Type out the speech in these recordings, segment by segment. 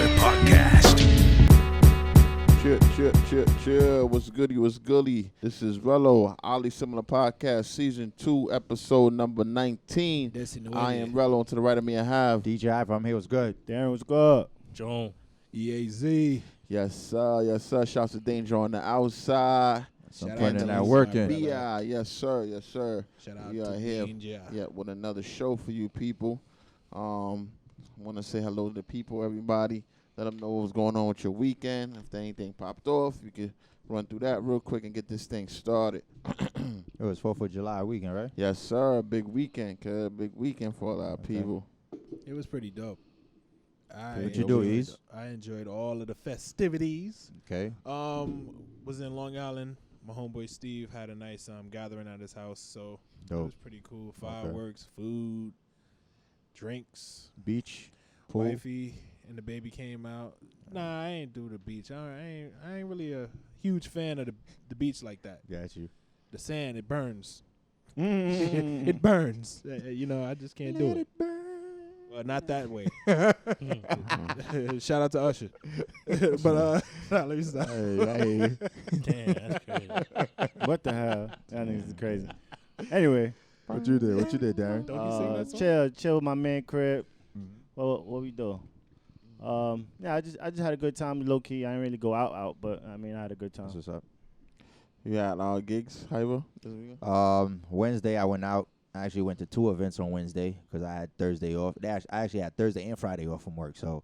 Podcast. Chill. What's goody? This is Rello, Ali Similar Podcast, Season 2, Episode number 19. I am Rello, and to the right of me I have DJ Hypa, I'm here. What's good? Darren, what's good? John. EAZ. Yes, sir. Shouts to Dane-Ja on the outside. I'm putting in that work in. Yeah, yes, sir. Shout out We are to here Dane-Ja. with another show for you people. Want to say hello to the people, everybody. Let them know what's going on with your weekend. If there anything popped off, you can run through that real quick and get this thing started. It was 4th of July weekend, right? Yes, sir. Big weekend, cuz. Big weekend for a lot of people. It was pretty dope. What'd you do, Ease? I enjoyed all of the festivities. Okay. Was in Long Island. My homeboy Steve had a nice gathering at his house, so Dope. it was pretty cool. Fireworks, food, drinks. Beach, pool. Wifey and the baby came out. Nah, I ain't do the beach. I ain't really a huge fan of the beach like that. Got you. The sand, it burns. It burns. I just can't do it. Well, not that way. Shout out to Usher. But let me stop. Hey. Damn, that's crazy. What the hell? That nigga's crazy. Anyway, What you did, Darren? Don't you sing that song? chill with my man crib. What we do? Yeah, I just had a good time, low key. I didn't really go out, but I mean I had a good time. That's what's up. You had gigs, Hypa? Wednesday I went out. I actually went to 2 events on Wednesday because I had Thursday off. I actually had Thursday and Friday off from work. So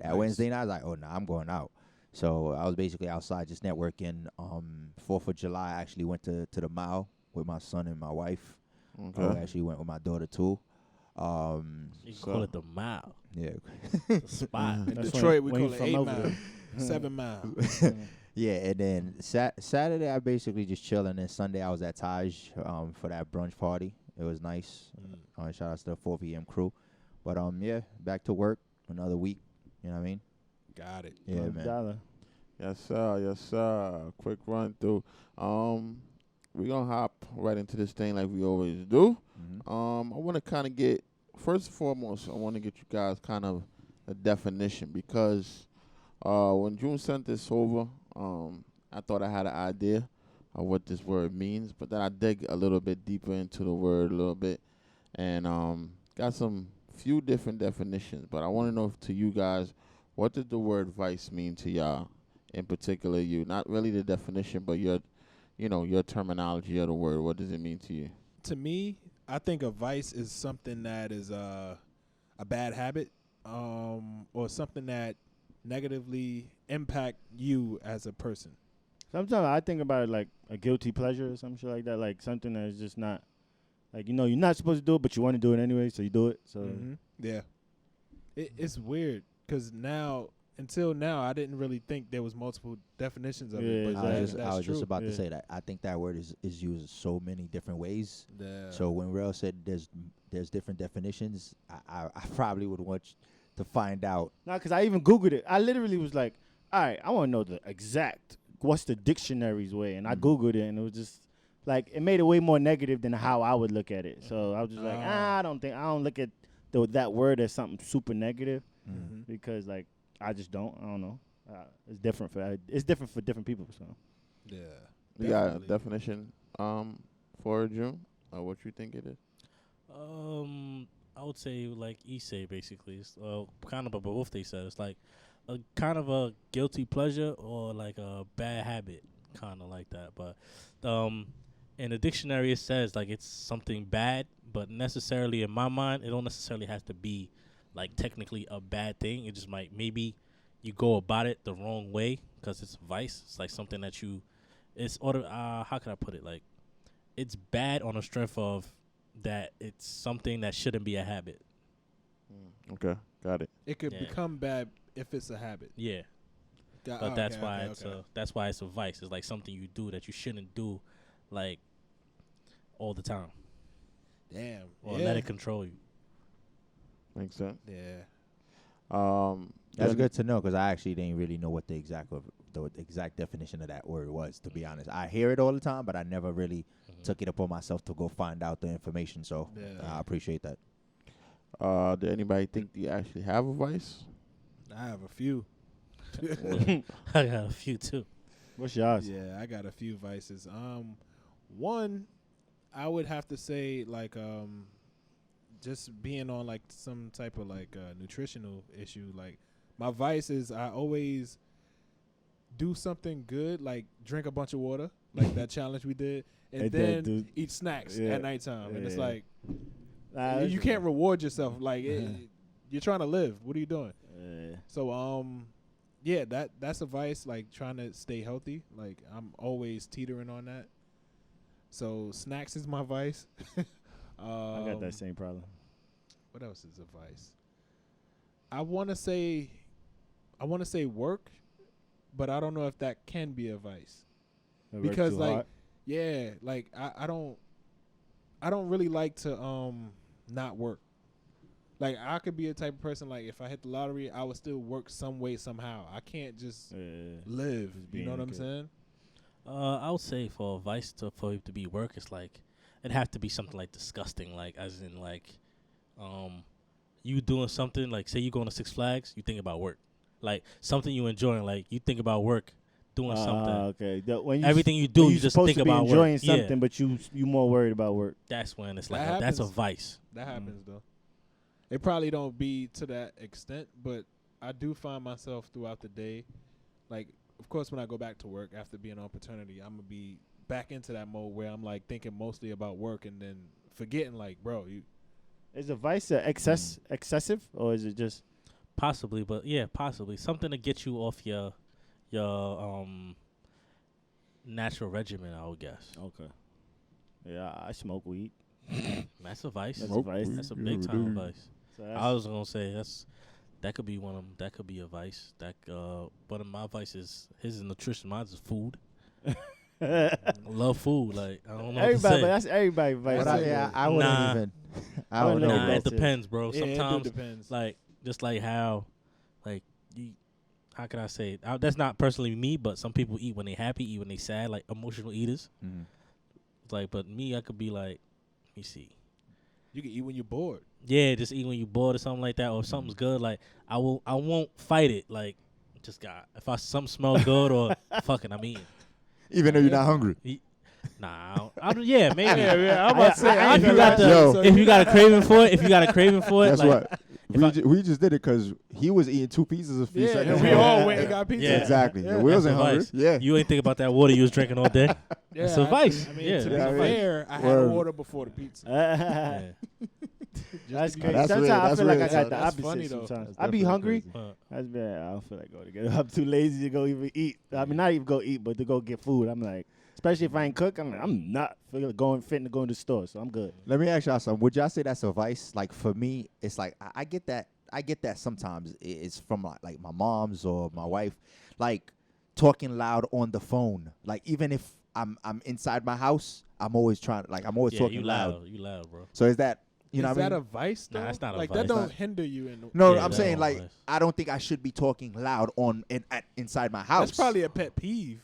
that Wednesday night I was like, oh, no, I'm going out. So I was basically outside just networking. 4th of July I actually went to the mall with my son and my wife. Okay. I actually went with my daughter too. You call it the mile. Yeah. The spot. In That's Detroit, when we you call it from 8 over mile, there. 7 mile. Yeah, and then Saturday I basically just chilling. And Sunday I was at Taj for that brunch party. It was nice. Shout out to the 4 p.m. crew. But yeah, back to work. Another week. You know what I mean? Got it. Yeah, man. Dollar. Yes, sir. Quick run through. We're going to hop right into this thing like we always do. Mm-hmm. I want to kind of get, first and foremost, I want to get you guys kind of a definition because when June sent this over, I thought I had an idea of what this word means, but then I dig a little bit deeper into the word a little bit and got some few different definitions, but I want to know to you guys, what did the word vice mean to y'all, in particular you? Not really the definition, but your terminology of the word. What does it mean to you? To me, I think a vice is something that is a bad habit or something that negatively impact you as a person. Sometimes I think about it like a guilty pleasure or some shit like that, like something that's just not, like, you're not supposed to do it, but you want to do it anyway, so you do it. So Yeah. It's weird because until now, I didn't really think there was multiple definitions of Yeah, it. But exactly. I was just about to Yeah. say that. I think that word is used in so many different ways. Yeah. So when Rel said there's different definitions, I probably would want you to find out. No, because I even Googled it. I literally was like, all right, I want to know the exact, what's the dictionary's way? And I Googled it, and it was just, like, it made it way more negative than how I would look at it. So I was just like, I don't look at that word as something super negative because, like, I just don't. I don't know. It's different for different people. So Yeah. You got a definition for June or what you think it is? I would say like Issei basically. It's kind of both they said. It's like a kind of a guilty pleasure or like a bad habit, kind of like that. But in the dictionary it says like it's something bad, but necessarily in my mind it don't necessarily have to be like technically a bad thing. It just might maybe you go about it the wrong way because it's vice. It's like something that how can I put it? Like it's bad on the strength of that it's something that shouldn't be a habit. Okay, got it. It could become bad if it's a habit. Yeah. But that's why it's a vice. It's like something you do that you shouldn't do like all the time. Damn. Or let it control you. Makes sense. Yeah. That's good to know because I actually didn't really know what the exact definition of that word was, to be honest. I hear it all the time, but I never really took it upon myself to go find out the information. So I appreciate that. Did anybody think you actually have a vice? I have a few. I got a few too. What's yours? Yeah, I got a few vices. One, I would have to say like just being on like some type of like nutritional issue. Like my vice is I always do something good, like drink a bunch of water, like that challenge we did, and then eat snacks at nighttime. And it's like you can't reward yourself. Like you're trying to live. What are you doing? So yeah, that's a vice. Like trying to stay healthy. Like I'm always teetering on that. So snacks is my vice. I got that same problem. What else is a vice? I want to say work, but I don't know if that can be a vice. Because like hard. Yeah, like I don't really like to not work. Like I could be a type of person like if I hit the lottery, I would still work some way somehow. I can't just live. You know what I'm saying? I would say for a vice for it to be work, it's like it'd have to be something like disgusting, like as in like you doing something like say you going to Six Flags, you think about work, like something you enjoying, like you think about work doing something. Okay, when everything you do, you just think about enjoying work. Something, but you more worried about work. That's when it's like that's a vice. That happens though. It probably don't be to that extent, but I do find myself throughout the day, like, of course, when I go back to work after being on paternity, I'm going to be back into that mode where I'm, like, thinking mostly about work and then forgetting, like, bro, you. Is a vice excessive, or is it just? Possibly, but, yeah, possibly. Something to get you off your natural regimen, I would guess. Okay. Yeah, I smoke weed. That's a vice. That's a vice. That's a big time vice. So I was gonna say that could be one of them. That could be a vice. That one of my vices. His is nutrition. Mine's is food. Love food. Like I don't know. Everybody, what to say. that's everybody vice. I wouldn't even. I don't know. Nah, it depends, bro. Yeah, Sometimes, it depends. like just like how, like you. How can I say it? That's not personally me, but some people eat when they happy, eat when they sad, like emotional eaters. Mm-hmm. Like, but me, I could be like, let me see. You can eat when you're bored. Yeah, just eat when you're bored or something like that, or if something's good. Like I won't fight it. Like just got if something smells good or fucking I'm eating. Even though you're not hungry. Nah, yeah, maybe. Yeah, I'm about to say if you got a craving for it, That's like, what. We just did it because he was eating 2 pizzas a few seconds and we ago. all went and got pizza. Yeah. Exactly. Yeah. We wasn't That's a hungry. vice. Yeah. You ain't think about that water you was drinking all day. Yeah, That's a vice. I mean, Yeah. to be Yeah, fair, I had Word. water before the pizza. Yeah. That's to be crazy. That's Sometimes weird. I That's feel like weird. I got the That's opposite funny, though. sometimes. That's I be definitely hungry. crazy. That's bad. I don't feel like going to get up. I'm too lazy to go even eat. I mean, not even go eat, but to go get food. I'm like, especially if I ain't cook, I'm not fitting to go to the store, so I'm good. Let me ask y'all something. Would y'all say that's a vice? Like for me, it's like I get that. I get that sometimes. It's from like my mom's or my wife, like talking loud on the phone. Like even if I'm inside my house, I'm always talking loud. You loud, bro. So is that you know Is what I that mean? a vice though? Nah, that's not a like vice. that don't Not- hinder you in. No, Yeah, I'm that saying ain't like vice. I don't think I should be talking loud inside my house. That's probably a pet peeve.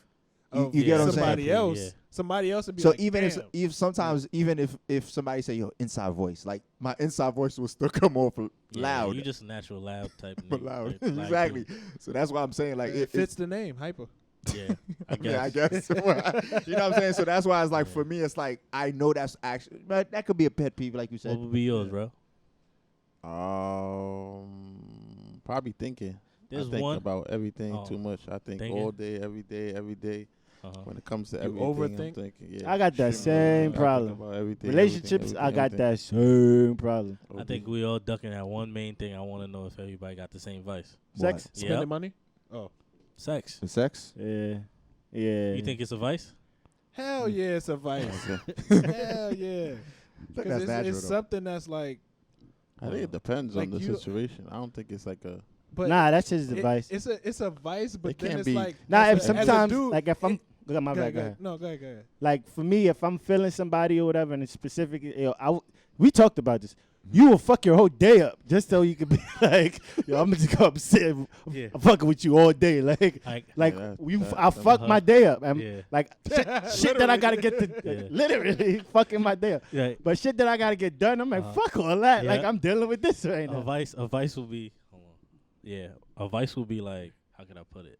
You get what I'm saying? Somebody else. Yeah. Somebody else would be So like, even damn. if sometimes even if somebody say yo inside voice, like my inside voice will still come off loud. You just a natural loud type. But nigga, loud. like, Exactly. So that's why I'm saying like it fits the name, Hypa. Yeah, I guess. Yeah, I guess. You know what I'm saying? So that's why it's like for me, it's like I know that's actually, but that could be a pet peeve, like you said. What would be yours, bro? Probably thinking. There's I think one about everything Oh, too much. I think thinking? all day, every day. Uh-huh. When it comes to You everything, overthink? I'm thinking, yeah. I got that shit, same I think problem. about everything, Relationships, I got everything. that same problem. I think we all ducking at one main thing. I want to know if everybody got the same vice. Sex? Spending Yep. money? Oh. Sex. The sex? Yeah. Yeah. You think it's a vice? Hell yeah, it's a vice. Okay. Hell yeah. That's natural, It's though. something that's like, I think it depends Like on the you- situation. I don't think it's like a. but Nah, that's his it- advice. It's a vice, but It then can't it's be- like Nah, as if a sometimes, dude, like if I'm, it- go ahead, my go bad, ahead, go ahead. No, go ahead. Like for me, if I'm feeling somebody or whatever, and it's specific, we talked about this. You will fuck your whole day up just so you can be like, yo, I'm just gonna sit, Yeah. I'm fucking with you all day, like Like, Yeah, I'll fuck my day up, and yeah. like shit that I gotta get to, Yeah. literally fucking my day up. Yeah. But shit that I gotta get done, I'm like, fuck all that. Yeah. Like I'm dealing with this right A now. vice will be. Hold on. Yeah. A vice would be like, how can I put it?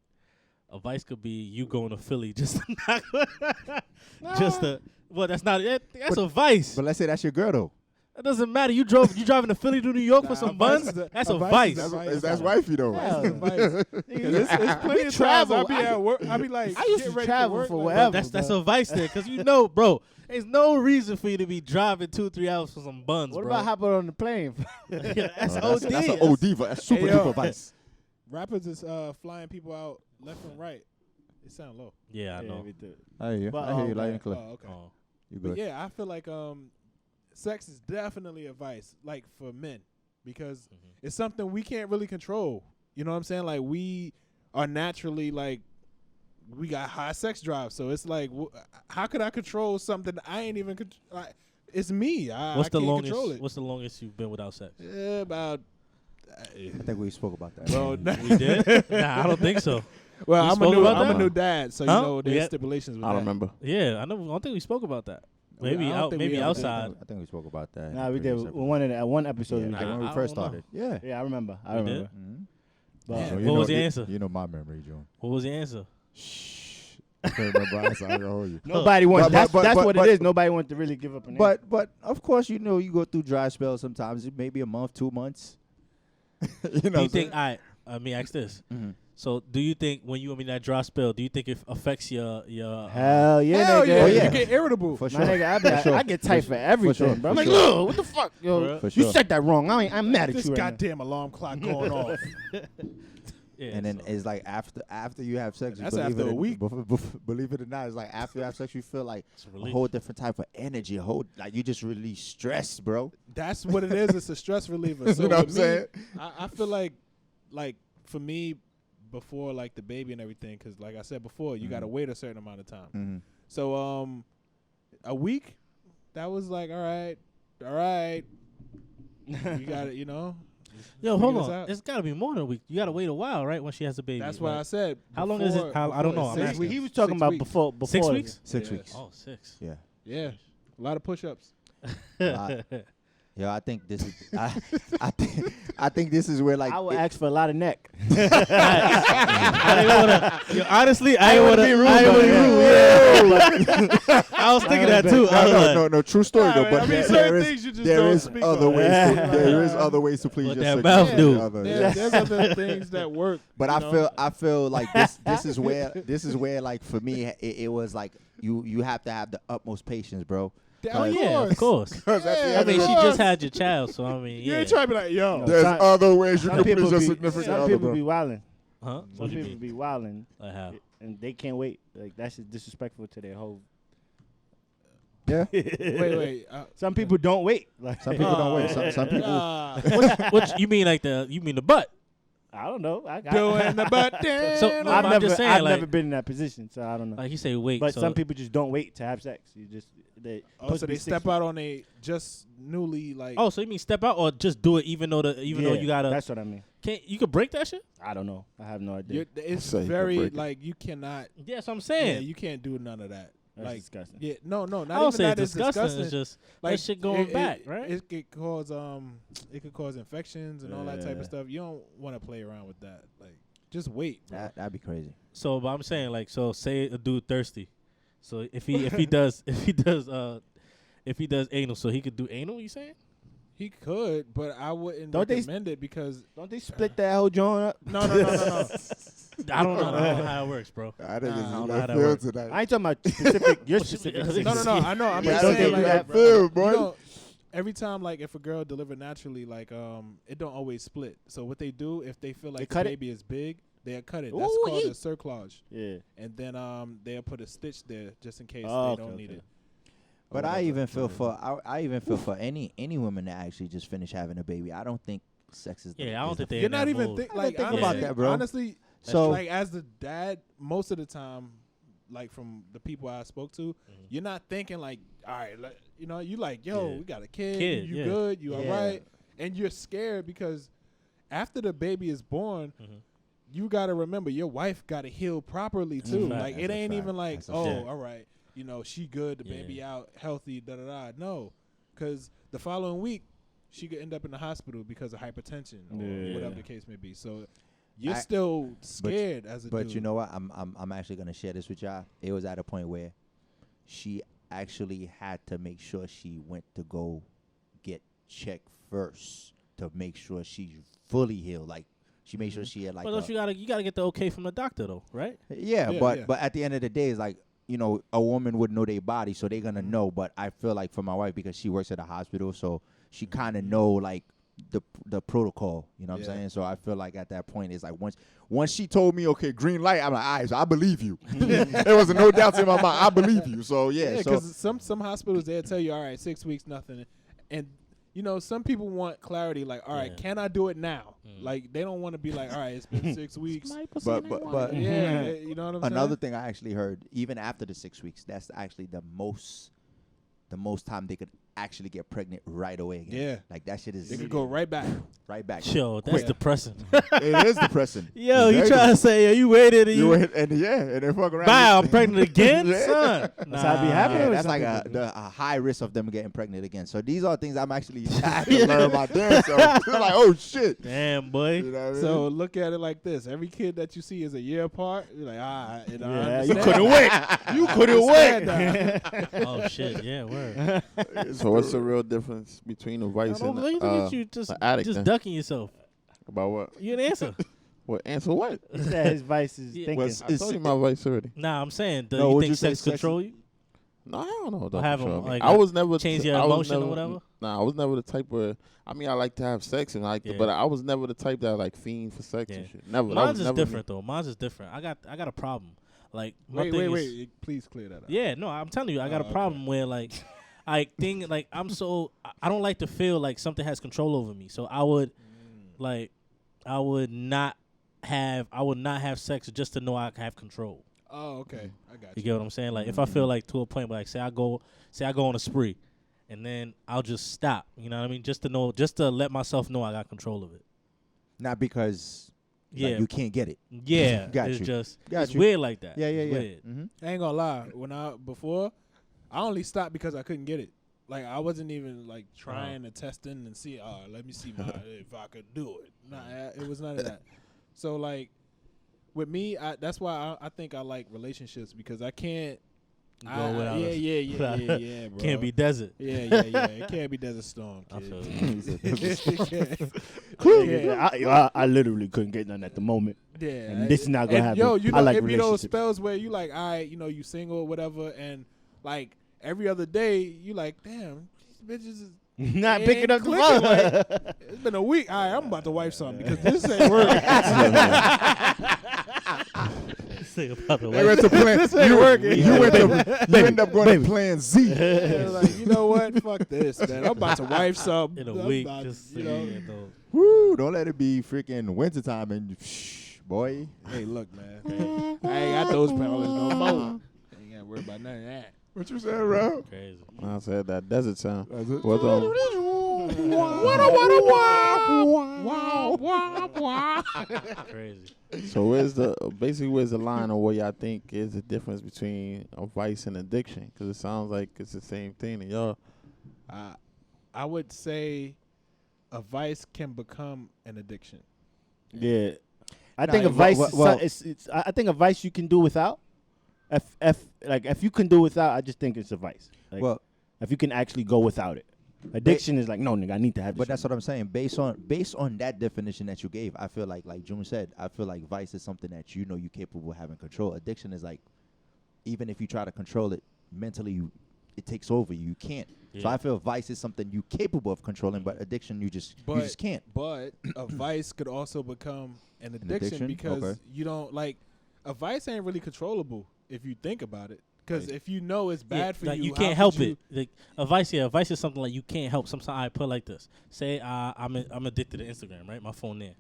A vice could be you going to Philly just to just to. Well, that's not it. That's a vice. But let's say that's your girl though. It doesn't matter. You driving to Philly to New York for some buns. That's a vice. That's wifey though. It's plenty of times I be at work. I be like, I used to travel for whatever. That's a vice there, because you know, bro. There's no reason for you to be driving 2-3 hours for some buns, What bro. about hopping on the plane? Yeah, that's Oh, OD. that's an OD, that's super Hey, yo. duper vice. Rappers is flying people out left and right. It sound low. Yeah, I know. we do. I hear you. But, I hear you loud and clear. Oh, okay. Oh. You But good? yeah, I feel like sex is definitely a vice, like for men, because it's something we can't really control. You know what I'm saying? Like we are naturally like we got high sex drive, so it's like how could I control something I ain't even like? It's me. I What's the can't longest? control it. What's the longest you've been without sex? About. I think we spoke about that. Well, We did? Nah, I don't think so. well, We I'm spoke about a that? new dad, so Huh? you know there's Yeah. stipulations with I don't that. remember. Yeah, I don't think we spoke about that. Maybe I don't out, think we maybe ever did. outside. I think we spoke about that. Nah, we did. previous episode. One episode. Yeah, we like did. when we I first don't started. Yeah. Yeah, I remember. I We did? remember. Mhm. But Yeah. So What you was know- the answer? You know my memory, John. What was the answer? Shh. I can't remember. I'm sorry, I hold you. nobody wants. But- That's but- what but- it is. Nobody wants to really give up an answer. But of course, you know, you go through dry spells sometimes. It may be a month, 2 months. You know Do you think I mean, ask this. Mhm. So, do you think when you in that dry spell, do you think it affects your Hell yeah, Hell nigga. yeah, Oh, yeah. you get irritable. For My sure. nigga, I get tight for everything, sure, bro. I'm for like, sure. look, what the fuck, yo? For You sure. said that wrong. I'm mad at This you right now. goddamn alarm clock going off. Yeah, And then so- it's like after you have sex, That's believe after it a or- week. Believe it or not, it's like after you have sex, you feel like it's a a relief. whole different type of energy. A whole like you just release stress, bro. That's what it is. It's a stress reliever. So You know what I'm with me, saying? I feel like for me, before like the baby and everything, because like I said before, you got to wait a certain amount of time. Mm-hmm. So a week, that was like all right. You got it, you know. Yo, figure hold this on. out. It's got to be more than a week. You got to wait a while, right? When she has a baby. That's what I Like, said. How long is it? I don't know. I'm 6 asking. weeks. He was talking 6 about weeks. before 6 the- weeks? 6 Yeah. weeks. Oh, 6. Yeah. Yeah, a lot of push-ups. Yeah, I think this is. I think this is where like. I would ask for a lot of neck. I didn't wanna. Yo, honestly, I ain't didn't wanna want be rude, I but didn't want to be rude. Yeah. I was thinking that too. I was like, No, true story though. I But mean, there certain is things you just there don't is speak other on. ways. Yeah. There is other ways to please What your that sex mouth than do. other- There's other things that work. But you know? I feel like this is where like for me it was like you have to have the utmost patience, bro. oh yeah, of course. Because at the Yeah, I end mean, of she the just had your child, so I mean, You yeah. ain't trying to be like, yo. there's Some- other ways you Some can please people your be, significant some other, people bro. be wilding. Huh? What Some do you people mean? be wilding, Like how? and they can't wait. Like that's just disrespectful to their whole. Yeah. Wait. Some people don't wait. Like Some people don't wait. Some people. What you mean, like you mean the butt? I don't know. Doing the butt dance. So, no, I've I'm never, just saying, I've like- never been in that position, so I don't know. Like he say, wait. But so, some people just don't wait to have sex. You just they. Oh, supposed so to be they 6 step out on a just newly like. Oh, so you mean step out or just do it even though though you gotta? That's what I mean. Can't you could break that shit? I don't know. I have no idea. It's say you can very break it. like you cannot. Yeah, that's what I'm Yeah, saying. you can't do none of that. That's Like disgusting. yeah, no, not I even don't say that. it's disgusting. It's just like that shit going back, right? It could cause it could cause infections and all that type Yeah. of stuff. You don't want to play around with that. Like just wait. Bro. That'd be crazy. So, but I'm saying like, so say a dude thirsty, so if he does anal, so he could do anal. You saying? He could, but I wouldn't Don't they- recommend it because Don't they split that whole joint up? no. I don't know how it works, bro. I didn't I don't get know how that that feel works. tonight. I ain't talking about specific. Your specific. No, I know. I'm But just don't saying they like do that, feel, you boy? know, every time like if a girl deliver naturally, like it don't always split. So what they do if they feel They like the cut it? baby is big, they'll cut it. That's Ooh, called a yeet. cerclage. Yeah. And then they'll put a stitch there just in case Oh, they okay, don't need okay. it. But Or I whatever. even feel for I even feel for any women that actually just finish having a baby. I don't think sex is. Yeah, I don't is think the- they. You're in not that even mode. think I like didn't think about honestly, that, bro. Honestly, So like as the dad, most of the time, like from the people I spoke to, you're not thinking like, all right, like, you know, you like, yo, Yeah. we got a kid, Kid, you yeah. good, you Yeah. all right, and you're scared because after the baby is born, you got to remember your wife got to heal properly too. fact. Like That's it a ain't fact. even like, That's a oh, fact. all right, you know, she good, the Yeah. baby out healthy, da da da. No, because the following week she could end up in the hospital because of hypertension or Yeah. whatever the case may be. So you're still scared as a dude. But you know what? I'm actually gonna share this with y'all. It was at a point where she actually had to make sure she went to go get checked first to make sure she's fully healed. Like she made sure she had like. But don't you gotta get the okay from the doctor though, right? Yeah, Yeah, but yeah. but at the end of the day, it's like, you know, a woman would know their body, so they're gonna know. But I feel like for my wife, because she works at a hospital, so she kind of know like the protocol. You know what I'm Yeah. saying? So I feel like at that point, it's like once she told me, okay, green light, I'm like, all right, so I believe you. There was no doubts in my mind. I believe you. So yeah, so because some hospitals they'll tell you, all right, 6 weeks, nothing, and you know some people want clarity, like, all right, Yeah. can I do it now? Like they don't want to be like, all right, it's been 6 weeks. but Yeah, you know what I'm another saying? thing I actually heard, even after the 6 weeks, that's actually the most time they could actually get pregnant right away again. Yeah. Like that shit is They could go right back. right back. Yo, that's Quick. depressing. It is depressing. Yo, It's you very trying to say you waited and You you went, and then fuck around. Wow, I'm pregnant again, Yeah. son. That's how it be Nah. happening. Yeah, with that's some like people. a high risk of them getting pregnant again. So these are things I'm actually trying to learn about them. So it's like, oh shit. Damn, boy. You know what I mean? So look at it like this: every kid that you see is a year apart. You're like, Yeah, you couldn't wait. You couldn't wait. Oh shit, yeah, word. So what's the real difference between a vice Don't and look at you just an addict? just then? ducking yourself. About what? You didn't answer. What? Answer what? He said his vice is Yeah. thinking. What's- I told you my vice already. Nah, I'm saying, do No, you would think you say sex sex- control you? No, I don't know. Or have 'em, Control me. like, I was never change your I was emotion or never- whatever? Nah, I was never the type of. I mean, I like to have sex and Yeah. but I was never the type that like fiend for sex and Yeah. shit. Never. That Mine's was is never different though. Mine's is different. I got a problem. Like my Wait, thing wait, is, wait! Please clear that up. Yeah, no, I'm telling you, I got a okay. problem where like I think like I don't like to feel like something has control over me. So I would like I would not have sex just to know I have control. Oh, okay, I got You you. get what I'm saying? Like if I feel like to a point where like say I go on a spree and then I'll just stop. You know what I mean? Just to let myself know I got control of it. not because Yeah. like, you can't get it. Yeah. Got it's you. just Got it's you. weird like that. Yeah. It's weird. Mm-hmm. I ain't gonna lie. When I only stopped because I couldn't get it. Like I wasn't even like trying to test in and see. Let me see if I could do it. Nah, it was none of that. So like with me, that's why I think I like relationships because I can't. Go without us. Yeah, bro. Can't be desert. Yeah. It can't be Desert Storm, I kid. feel you. Yeah. I literally couldn't get none at the moment. Yeah, And this is not gonna And, happen. Yo, you know, I like it be those relationships. spells where you like, all right, you know, you single or whatever, and like every other day, you like, damn, these bitches is Not It picking ain't up the clicking, phone. it's been a week. All right, I'm about to wipe something because this ain't working. Think about the They way. went to plan. This ain't working. You end up going to plan Z. Yeah, like, you know what? Fuck this, man. I'm about to wipe something. In a I'm week, about, just you say know. it, though. Woo! Don't let it be freaking wintertime and boy. Hey, look, man. I ain't got those powers no more. Ain't got to worry about none of that. What you said, bro? Crazy. I said that desert sound. That's it. What's on? Crazy. So where's the line of where y'all think is the difference between a vice and addiction? Because it sounds like it's the same thing to y'all. I would say a vice can become an addiction. Yeah, I Nah, think a well- vice. well- I think a vice you can do without. If you can do without, I just think it's a vice. Like, Well, if you can actually go without it, addiction is like no, nigga, I need to have. but that's what I'm saying. Based on that definition that you gave, I feel like June said, I feel like vice is something that you know you're capable of having control. Addiction is like, even if you try to control it mentally, it takes over you. You can't. So Yeah. I feel vice is something you're capable of controlling, but addiction you just can't. But a vice could also become an addiction, addiction? because Okay. you don't like a vice ain't really controllable if you think about it. Because if you know it's bad for like you, you how can't could help you- it. Like a vice is something like you can't help. Sometimes I put it like this. Say I'm addicted to Instagram, right? My phone there.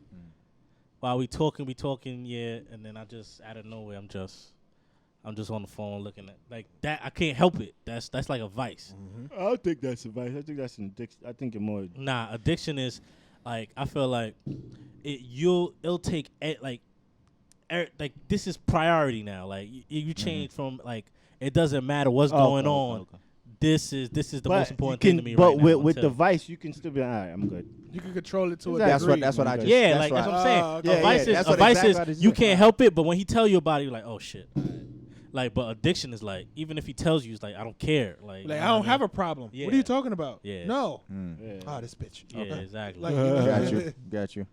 While we talking, yeah, and then I just out of nowhere I'm just on the phone looking at like that. I can't help it. That's like a vice. I don't think that's a vice. I think that's an addiction. I think it's more. Nah, addiction is like I feel like it'll take like this is priority now. Like you change from like it doesn't matter what's going on. this is the But most important thing to me But right now. with the until- vice, you can still be all right. I'm good. You can control it to a Exactly. degree. That's what I just. yeah, that's like that's why- what I'm saying. okay. Yeah, a vice yeah, is that's a what vice exactly is what I just you said. can't help it, but when he tell you about it, you're like, oh shit. Like, but addiction is like, even if he tells you, it's like I don't care. Like Like, I don't have a problem. Yeah. What are you talking about? Yeah. No. Yeah. Ah, this bitch. Yeah, Okay. exactly. Like, you know, Got you. Got you.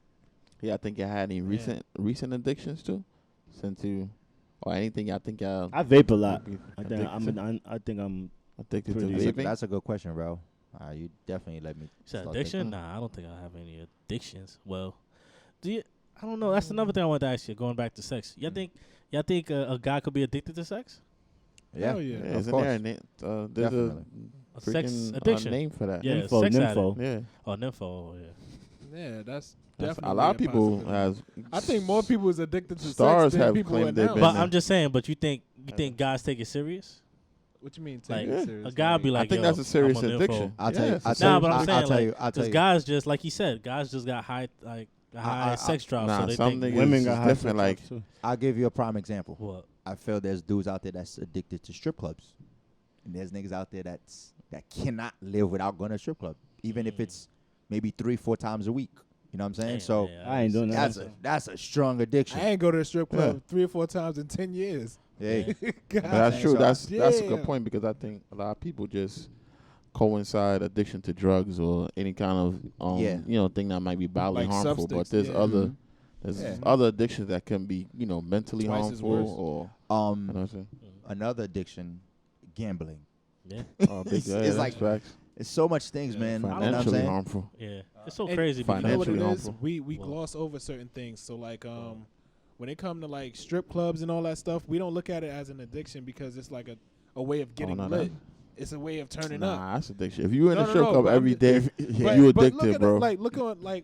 Yeah, I think you had any recent addictions too, since you or anything. I think y'all I vape a lot. be I addicted to? I think I'm. Addicted to pretty- vaping. That's a good question, bro. You definitely let me. Is that start addiction? thinking. Nah, I don't think I have any addictions. Well, do you? I don't know. That's another thing I wanted to ask you. Going back to sex, y'all think a guy could be addicted to sex? Yeah. Hell yeah. Yeah, of isn't course. there a name? There's Definitely. A sex freaking addiction. name for that. Yeah, Nympho, sex addict. nympho. Yeah. Oh, nympho. Yeah. Yeah, that's That's- definitely a lot of people possibility. has. I think more people is addicted to Stars sex than have people claimed are they've now. been But there. I'm just saying. But you think guys take it serious? What you mean? Like Take it serious? a guy be like, I think yo, that's a serious I'm a nympho. addiction. I'll tell you. Yes. I'll tell Nah, you. but I'm saying I'll tell like, you. I'll tell because you. guys just like you said, guys just got high sex drive, Nah, so they some think niggas Women is got high different. Like sex drives, too. I'll give you a prime example. what? I feel there's dudes out there that's addicted to strip clubs, and there's niggas out there that cannot live without going to a strip club, even if it's maybe 3-4 times a week. You know what I'm saying? Damn, So yeah, I ain't doing that. that's a strong addiction. I ain't go to a strip club 3 or 4 times in 10 years. Hey, God. But that's true. So- That's a good Yeah. point because I think a lot of people just coincide addiction to drugs or any kind of Yeah. thing that might be bodily Like harmful. But substance, there's yeah. there's Yeah. other addictions that can be mentally Twice as harmful worse. or you know what I'm saying. another addiction, gambling. Yeah, Oh, big, It's- yeah, it's that's like- facts. It's so much things, man. You know what I'm Financially saying? harmful. yeah. It's so And crazy you know because what it Financially is? harmful. We Well. gloss over certain things. So like when it come to like strip clubs and all that stuff, we don't look at it as an addiction because it's like a way of getting no, lit. It's a way of turning up. Nah, that's addiction. If you in No, a no, strip no, club but every I'm day, But- you but look addicted, at bro. look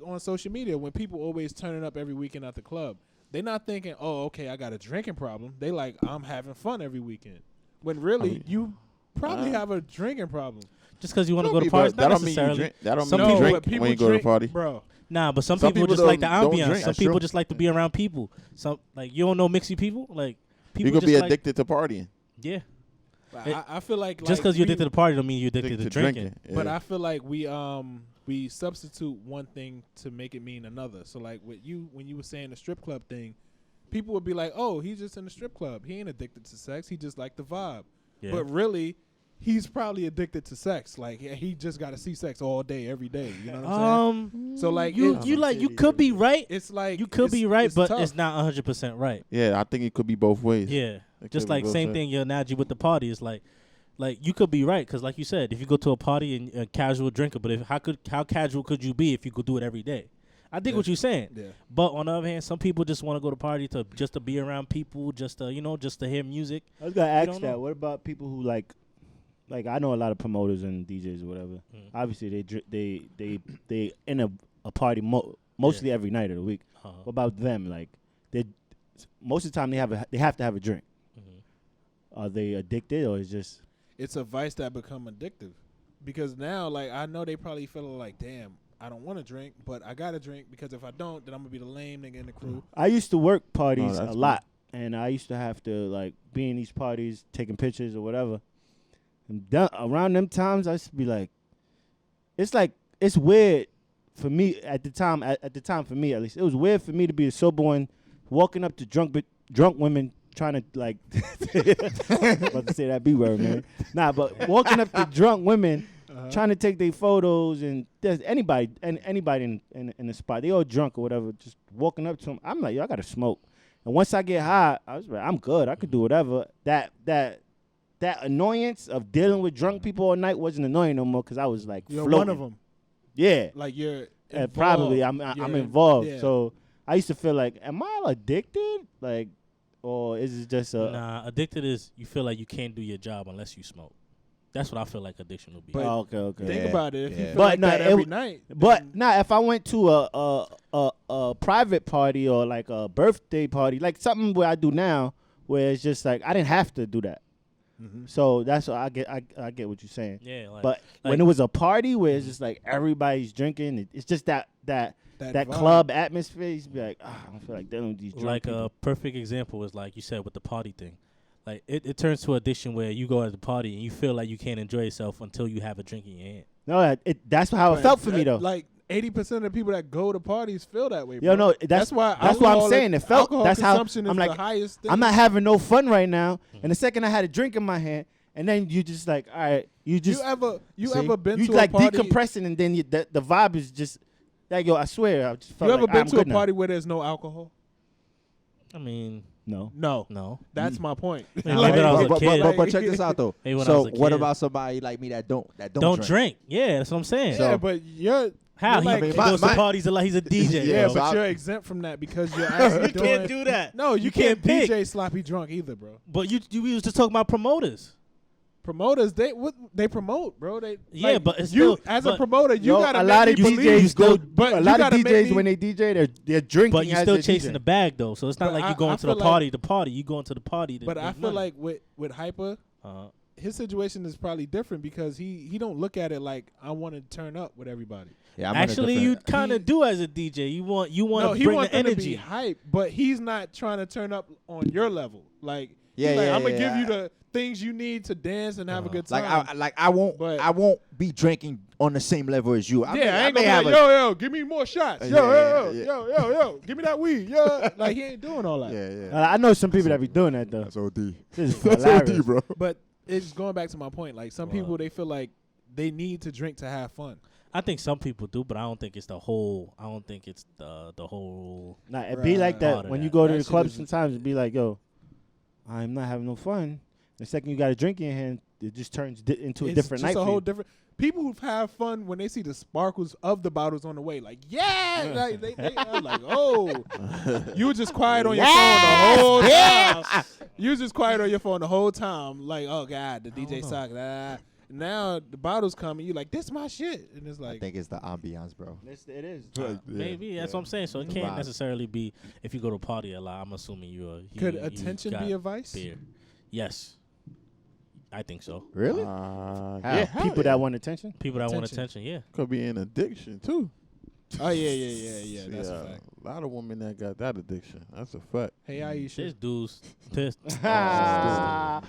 on social media when people always turning up every weekend at the club. They not thinking, oh, okay, I got a drinking problem. They like, I'm having fun every weekend. When really you probably have a drinking problem. just because you want to Don't go to be, parties, but that not don't mean you necessarily. drink. That don't Some mean you people- drink but when you go to a party. bro. Nah, but some Some people people just like the don't ambiance. drink. Some That's people true. just like to be around people. Some like you don't know mixy people. Like people You could just be like, addicted to partying. Yeah, But It- I feel like just because we- you're addicted to the party don't mean you're addicted to drinking. But Yeah. I feel like we substitute one thing to make it mean another. So like when you were saying the strip club thing, people would be like, "Oh, he's just in the strip club. He ain't addicted to sex. He just like the vibe." Yeah. But really, he's probably addicted to sex. Like he just got to see sex all day, every day. You know what I'm saying? So like you it- you could be right. it's like You could be right, but tough. it's not 100% right. Yeah, I think it could be both ways. Yeah, It just could be like both same ways. thing. Your analogy with the party is like you could be right because like you said, if you go to a party and a casual drinker, but how casual could you be if you could do it every day? I think what you're saying. Yeah. But on the other hand, some people just want to go to party just to be around people, just to hear music. I was gonna You ask don't that. know. What about people who like I know a lot of promoters and DJs or whatever. Obviously, they in a party mostly every night of the week. Uh-huh. What about them? Like they most of the time they have to have a drink. Are they addicted or is just It's a vice that become addictive because now like I know they probably feel like, damn, I don't want to drink, but I gotta drink because if I don't, then I'm gonna be the lame nigga in the crew. I used to work parties that's a cool. lot, and I used to have to like be in these parties, taking pictures or whatever. And around them times, I used to be like, it's weird for me at the time. At the time, for me at least, it was weird for me to be a sober one, walking up to drunk women trying to like, about to say that B word, man. Nah, but walking up to drunk women. Trying to take their photos and there's anybody in the spot, they all drunk or whatever, just walking up to them. I'm like, yo, I gotta smoke. And once I get high, I was like, I'm good. I could do whatever. That annoyance of dealing with drunk people all night wasn't annoying no more because I was like You're floating. one of them. Yeah, Like you're probably involved. I'm You're- involved. yeah. So I used to feel like, am I addicted? Like, or is it just a? Nah, addicted is you feel like you can't do your job unless you smoke. That's what I feel like addiction will be. But Oh, okay. Think Yeah, about it. If you yeah. feel But like nah, that it every w- night, But then if I went to a private party or like a birthday party, like something where I do now, where it's just like I didn't have to do that. So that's what I get. I get what you're saying. yeah, like, But when it was a party where it's just like everybody's drinking, it's just that vibe. club atmosphere. You be like, I don't feel like dealing with these drunk like people. a perfect example is like you said with the party thing. Like it turns to addiction where you go at the party and you feel like you can't enjoy yourself until you have a drink in your hand. No, that's how it felt for me though. Like 80% of the people that go to parties feel that way. Bro. Yo, no, that's why. That's what I'm saying. It felt. Alcohol That's how consumption I'm is like. the highest thing. I'm not having no fun right now. And the second I had a drink in my hand, and then you just like, all right, you just. You ever been you to like a party? decompressing, and then the vibe is just like, yo, I swear, I just felt You ever like, been I'm to a good now. party where there's no alcohol? I mean, No. no. That's my point. Maybe when I was a kid. But check this out though. Maybe when I So was a what kid. about somebody like me that don't Don't drink. Yeah, that's what I'm saying. Yeah, but you're How you're he like, goes to parties like he's a DJ. yeah, bro. but you're exempt from that because you're actually You doing. can't do that. No, you can't can't pick. DJ sloppy drunk either, bro. But you was just talking about promoters. Promoters, they promote, bro. They Yeah, like, but it's you still- as a but- promote, you Yo, gotta a make lot me of believe. DJs go. but A you lot of gotta make DJs me- when they DJ, they're drinking. But you as still they're chasing DJing. the bag though, so it's not But like I- you going I to the feel party. like- The party, you going to the party. To But I make feel money. like with Hypa, his situation is probably different because he don't look at it like I want to turn up with everybody. Yeah, I'm on a Actually, you different- kind of do as a DJ. You want No, to he bring wants the them to be energy. hype, but he's not trying to turn up on your level. Like, Yeah, he's like, yeah, I'm gonna yeah, give you the things you need to dance and have a good time. I won't But- I won't be drinking on the same level as you. I may ain't have gonna a be like, yo, give me more shots. Yeah, Yo, give me that weed. Yo, like he ain't doing all that. Yeah. I know some people that be doing that though. That's OD. This is That's hilarious. OD, bro. But it's going back to my point. Like some people, they feel like they need to drink to have fun. I think some people do, but I don't think it's the whole. I don't think it's the whole. Nah, it be like Part that of when that. you go to That the shit club. is- Sometimes it be like, yo, I'm not having no fun. The second you got a drink in your hand, it just turns into a It's different just night. a for whole you. different. People who have fun when they see the sparkles of the bottles on the way, like like they I'm like, oh, you were just quiet on your phone the whole time. You was just quiet on your phone the whole time, like, oh god, the DJ sucks. Now the bottles coming, you like, this my shit, and it's I like, think it's the ambiance, bro. It is. Maybe that's what I'm saying. So it can't Vibe. necessarily be if you go to a party a lot. I'm assuming you could you attention got be a vice? beer. Yes, I think so. Really? Yeah, hell People yeah. that want attention. People that want Attention. attention, yeah. Could be an addiction too. Oh yeah. That's a fact. A lot of women that got that addiction. That's a fact. Hey, Aisha. There's dudes. There's, Ah.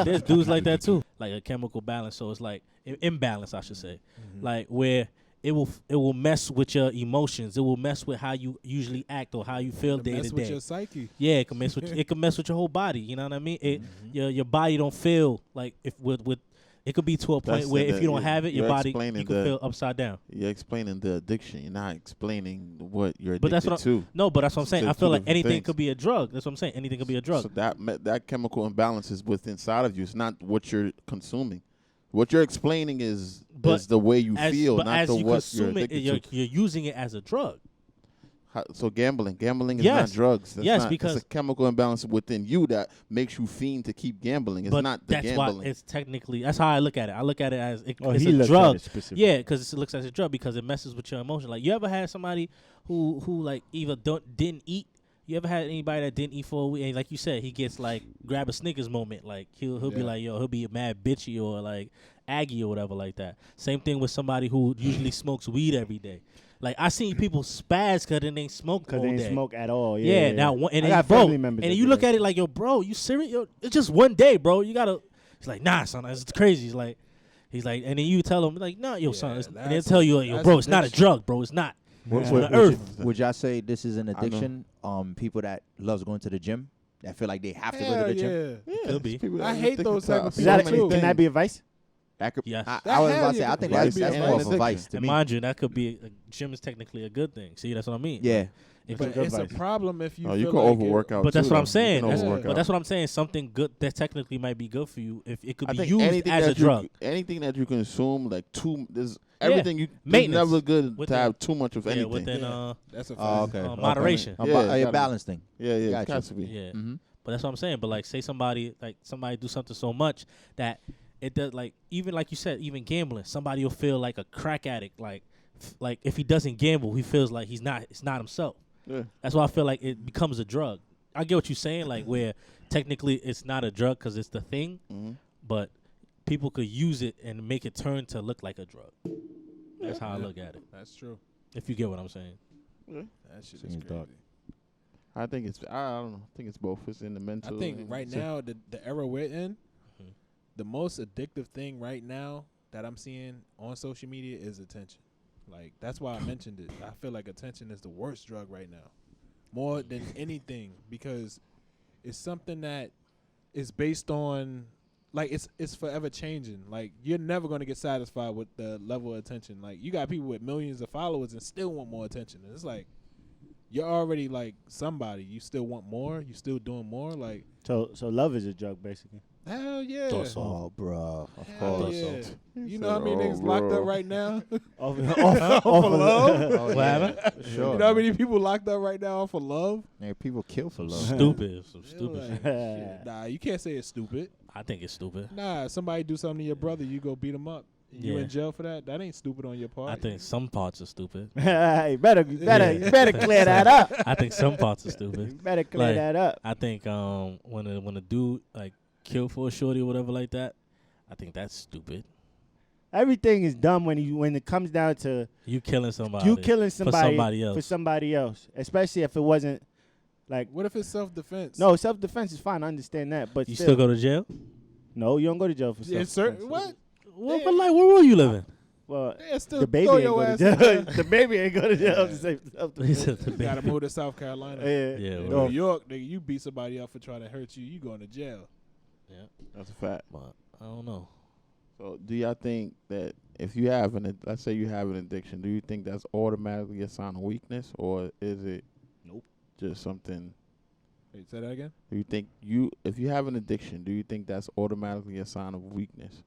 there's dudes like that too, like a chemical balance. So it's like imbalance, I should say, like where it will mess with your emotions. It will mess with how you usually act or how you feel day mess to with day. your psyche. Yeah, it can mess with it can mess with your whole body. You know what I mean? It your body don't feel like if with it could be to a point That's where the- if you don't have it, your you're body explaining you can the- feel upside down. You're explaining the addiction. You're not explaining what you're addicted But that's what to. No, but that's what I'm saying. Two I feel like different anything things. could be a drug. That's what I'm saying. Anything could be a drug. So that chemical imbalance is within inside of you. It's not what you're consuming. What you're explaining is the way you feel, but not as the you what you're consume it, addicted to. you're using it as a drug. So gambling is Yes. not drugs. That's Yes, not, because- it's a chemical imbalance within you that makes you fiend to keep gambling. It's But not the that's gambling. why it's technically. That's how I look at it. I look at it as it's he a looks at drug. it specifically. Yeah, because it looks as a drug because it messes with your emotion. Like you ever had somebody who like either didn't eat. You ever had anybody that didn't eat for a week? And like you said, he gets like grab a Snickers moment. Like he'll be like, yo, he'll be mad bitchy or like aggy or whatever like that. Same thing with somebody who usually smokes weed every day. Like I seen people spaz because they ain't smoke all Because they day. ain't smoke at all. Yeah, Yeah. now and I then got bro, family and members then that you do look that. at it like, yo, bro, you serious? Yo, it's just one day, bro. You gotta. He's like, nah, son, it's crazy. He's like, and then you tell him like, nah, yo, son, and they'll tell you, yo, that's bro, it's not a addiction. drug, bro. It's not. It's on the earth. Would y'all say this is an know. addiction? People that loves going to the gym, that feel like they have to go Hell to the gym. yeah. Yeah, Could be. it's people I that hate addicted those to type of so Is people that many too. can that things. be a vice? That could. Yes. I was That about to say. hell I think yeah, that's could be a more of vice. a vice to And me. mind you, that could be gym is technically a good thing. See, that's what I mean. Yeah. If But good it's a vice. problem if you. Oh, you feel can like overwork out. But that's too, what I'm though. saying. You can That's, overwork but out. that's what I'm saying. Something good that technically might be good for you if it could I be think used anything as a that drug. anything that you consume, like there's Yeah. everything you. It's Maintenance. never good to Within- have too much of Yeah, anything. within That's a fact. Oh, okay. moderation. A Yeah, gotta- balance thing. Yeah, it Gotcha. has to be. Yeah. Mm-hmm. But that's what I'm saying. But like, say somebody do something so much that it does, like, even like you said, even gambling, somebody will feel like a crack addict. Like if he doesn't gamble, he feels like it's not himself. Yeah. That's why I feel like it becomes a drug. I get what you're saying, like where technically it's not a drug because it's the thing, Mm-hmm. but people could use it and make it turn to look like a drug. That's how I look at it. That's true. If you get what I'm saying. That shit is Seems crazy. dark. I think it's I don't know. I think it's both. It's in the mental. I think and right now the era we're in, the most addictive thing right now that I'm seeing on social media is attention. Like that's why I mentioned it. I feel like attention is the worst drug right now, more than anything, because it's something that is based on like it's forever changing. Like you're never gonna get satisfied with the level of attention. Like you got people with millions of followers and still want more attention. And it's like you're already like somebody. You still want more. You still doing more. Like So love is a drug, basically. hell yeah. Oh, bro. Of Hell course. yeah. He You know how many said, niggas "Oh, locked bro." up right now? Off Off of love? Oh, What happened? Sure. You know how many people locked up right now for love? Nigga, people kill for love. Stupid. Some You're stupid like, shit. shit. Nah, you can't say it's stupid. I think it's stupid. Nah, somebody do something to your brother, you go beat him up. You Yeah. in jail for that? That ain't stupid on your part. I think some parts are stupid. You better clear that up. I think some parts are You stupid. better clear Like, that up. I think when a dude like kill for a shorty or whatever like that, I think that's stupid. Everything is dumb when it comes down to You killing somebody. you killing somebody else. for somebody else, especially if it wasn't like What if it's self-defense? no self-defense is fine. I understand that, but You still go to jail? no, you don't go to jail for Yeah, self-defense. sir. What? What like where were you living? Well, Yeah, still the baby throw ain't your go to ass jail. in there. The baby ain't go to jail Yeah. to say He self-defense. said the You gotta baby. move to South Carolina. Yeah. Yeah, In well, New York, nigga, you beat somebody up for trying to hurt you, you going to jail. Yeah, That's a fact. but I don't know. So, do y'all think that if you have let's say you have an addiction, do you think that's automatically a sign of weakness, or is it Nope. just something? Wait, say that again? Do you think if you have an addiction, do you think that's automatically a sign of weakness?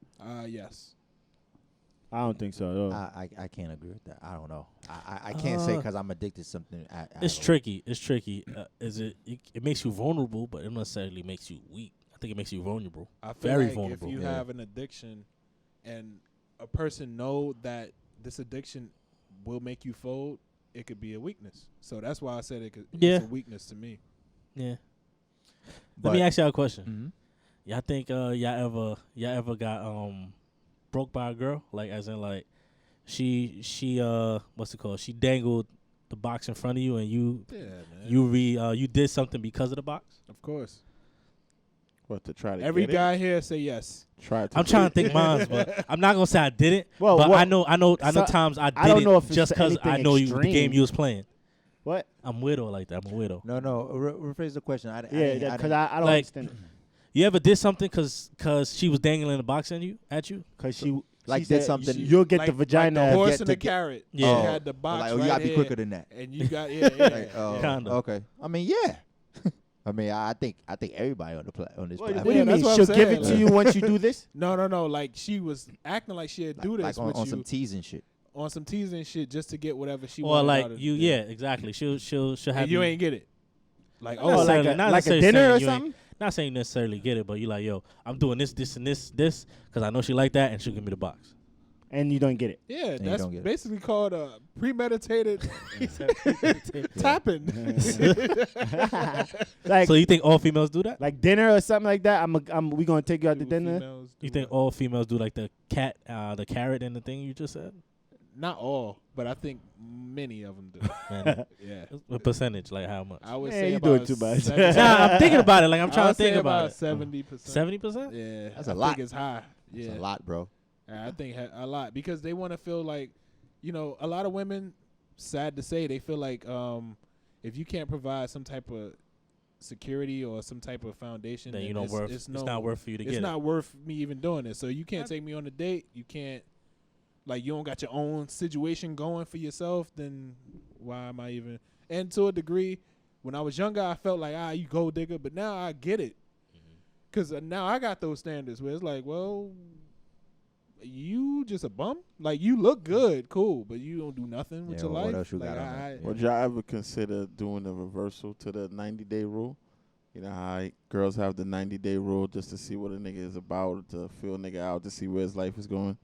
Yes. I don't think so at all. I can't agree with that. I don't know. I can't say because I'm addicted to something. It's tricky. It's tricky. It makes you vulnerable, but it necessarily makes you weak. I think it makes you vulnerable. I feel Very like vulnerable. if you Yeah. have an addiction and a person know that this addiction will make you fold, it could be a weakness. So that's why I said Yeah. it's a weakness to me. Yeah. But- Let me ask y'all a question. Mm-hmm. Y'all think y'all ever got broke by a girl? Like as in like she what's it called? She dangled the box in front of you and you Yeah, man. you did something because of the box? Of course. What to try to Every get guy here say yes. it? Try to I'm trying to think mine, but I'm not gonna say I didn't. Well, but well, I know so- times I I don't didn't know if it's just because I anything know the extreme. game you was playing. What? I'm weirdo like that. I'm a weirdo. No. Rephrase the question. I Yeah, because I don't like- understand. You ever did something because she was dangling the box at you? Because she like she did said something- You'll get like, the vagina. Like the horse get and to the get- carrot. Yeah. You had the box like, oh, right you gotta be here, quicker than that. And you got yeah. Like, oh, Kinda. okay. I mean, yeah. I mean, I think everybody on this What platform. do you that's mean? what I'm She'll give saying, it to like- you once you do this? No. Like she was acting like she'd do this like with on you some teasing shit. on some teasing shit just to get whatever she Or wanted. like out of you, it. yeah, exactly. She'll have And you ain't get it. Like Not Oh, necessarily- like a, not like a necessarily dinner saying or you ain't- something? Not saying you necessarily get it, but you like, yo, I'm doing this, and this, because I know she like that, and she'll give me the box. And you don't get it. Yeah, you that's don't get it. basically called a premeditated tapping. Like So you think all females do that? like dinner or something like that. We gonna take you out to dinner. Females You do think what? all females do like the carrot, and the thing you just said? Not all, but I think many of them do. Man, Yeah, a percentage, like how much? I would Yeah, say you about doing too much. 70%. Nah, I'm thinking about it. Like I'm I trying would to think say about it. 70%. 70%? Yeah, That's a I lot. think it's high. Yeah, It's a lot, bro. I think a lot because they want to feel like, you know, a lot of women. Sad to say, they feel like if you can't provide some type of security or some type of foundation, Then then you don't worth. It's not worth for you to It's get not it. worth me even doing it. So you can't take me on a date. You can't, like, you don't got your own situation going for yourself. Then why am I even? And to a degree, when I was younger, I felt like you gold digger. But now I get it, because now I got those standards where it's like, well, you just a bum. Like you look good, cool, but you don't do nothing with Yeah, your what life. else you like, got on that? Would y'all ever consider doing a reversal to the 90-day rule? You know how girls have the 90-day rule just to see what a nigga is about, to feel a nigga out, to see where his life is going.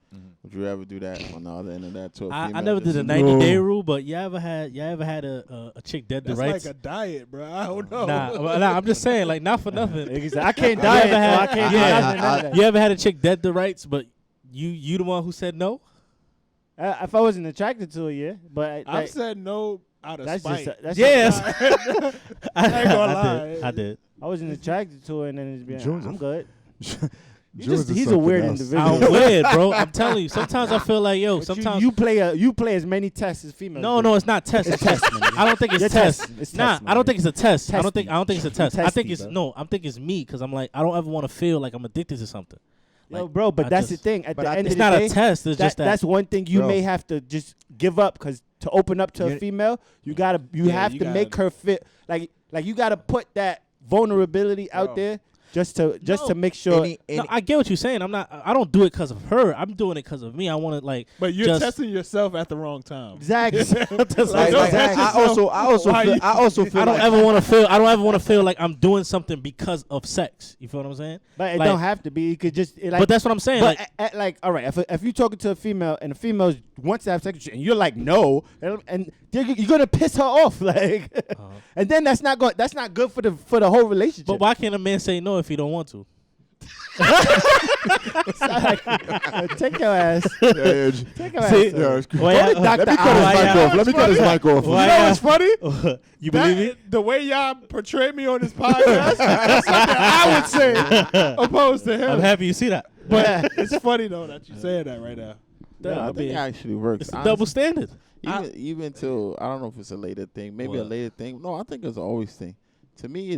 Would you ever do that on the other end of that to a I female? never did Just a see- 90-day rule, but you ever had a chick dead to That's rights? like a diet, bro. I don't know. Nah, I'm just saying, like, not for nothing. I can't diet, so I can't do Yeah. nothing, none of that. You ever had a chick dead to rights, but you the one who said no? If I wasn't attracted to it, yeah. But I've like, said no out of That's spite. just that's Yes. I ain't gonna lie. I did. I wasn't attracted to her, and then it's been. June's I'm a- good. June's He's a something weird else. individual. I'm weird, bro. I'm telling you. Sometimes I feel like, yo, But sometimes. you play as many tests as females. No, do. no, it's not test. It's test. I don't think You're it's test. testing. It's Nah, testing, I don't man. think it's a test. I don't Testy. think it's a test. I think Testy, it's bro. no. I'm thinking it's me because I'm like I don't ever want to feel like I'm addicted to something. Yo, Like, bro, but I that's just- the thing. At but the I end think of It's the not day, a test. It's just that. that's one thing you Bro. may have to just give up because to open up to a You- female, you Yeah, have you to make gotta- her fit. Like you gotta put that vulnerability out Bro. there just to No. make sure. No, I get what you're saying. I don't do it because of her. I'm doing it because of me. I want to like. But you're Just- testing yourself at the wrong time. Exactly. Like, Don't like, test I also Why feel you- I also feel I don't like ever want to feel. I don't ever want to feel like I'm doing something because of sex. You feel what I'm saying? But it Like- don't have to be. You could just But that's what I'm saying. But Like, like, all right, if you're talking to a female and the female wants to have sex with you and you're like no, and you're gonna piss her off, like, and then that's not good for the whole relationship. but why can't a man say no if he don't want to? Take your ass. Yeah, Take your ass. See? yeah, it's cool. Why Go to y'all- Dr. Let me cut his Why mic y'all- off. Let me cut his mic off. Why You know y'all- what's funny? You believe it? The way y'all portray me on this podcast, that's something I would say opposed to him. I'm happy you see that. But it's funny though that you saying that right now. Yeah, I I think mean, it actually works. it's a honestly. double standard. Even till I don't know if it's a later thing, maybe a What? later thing. No, I think it's always thing. To me,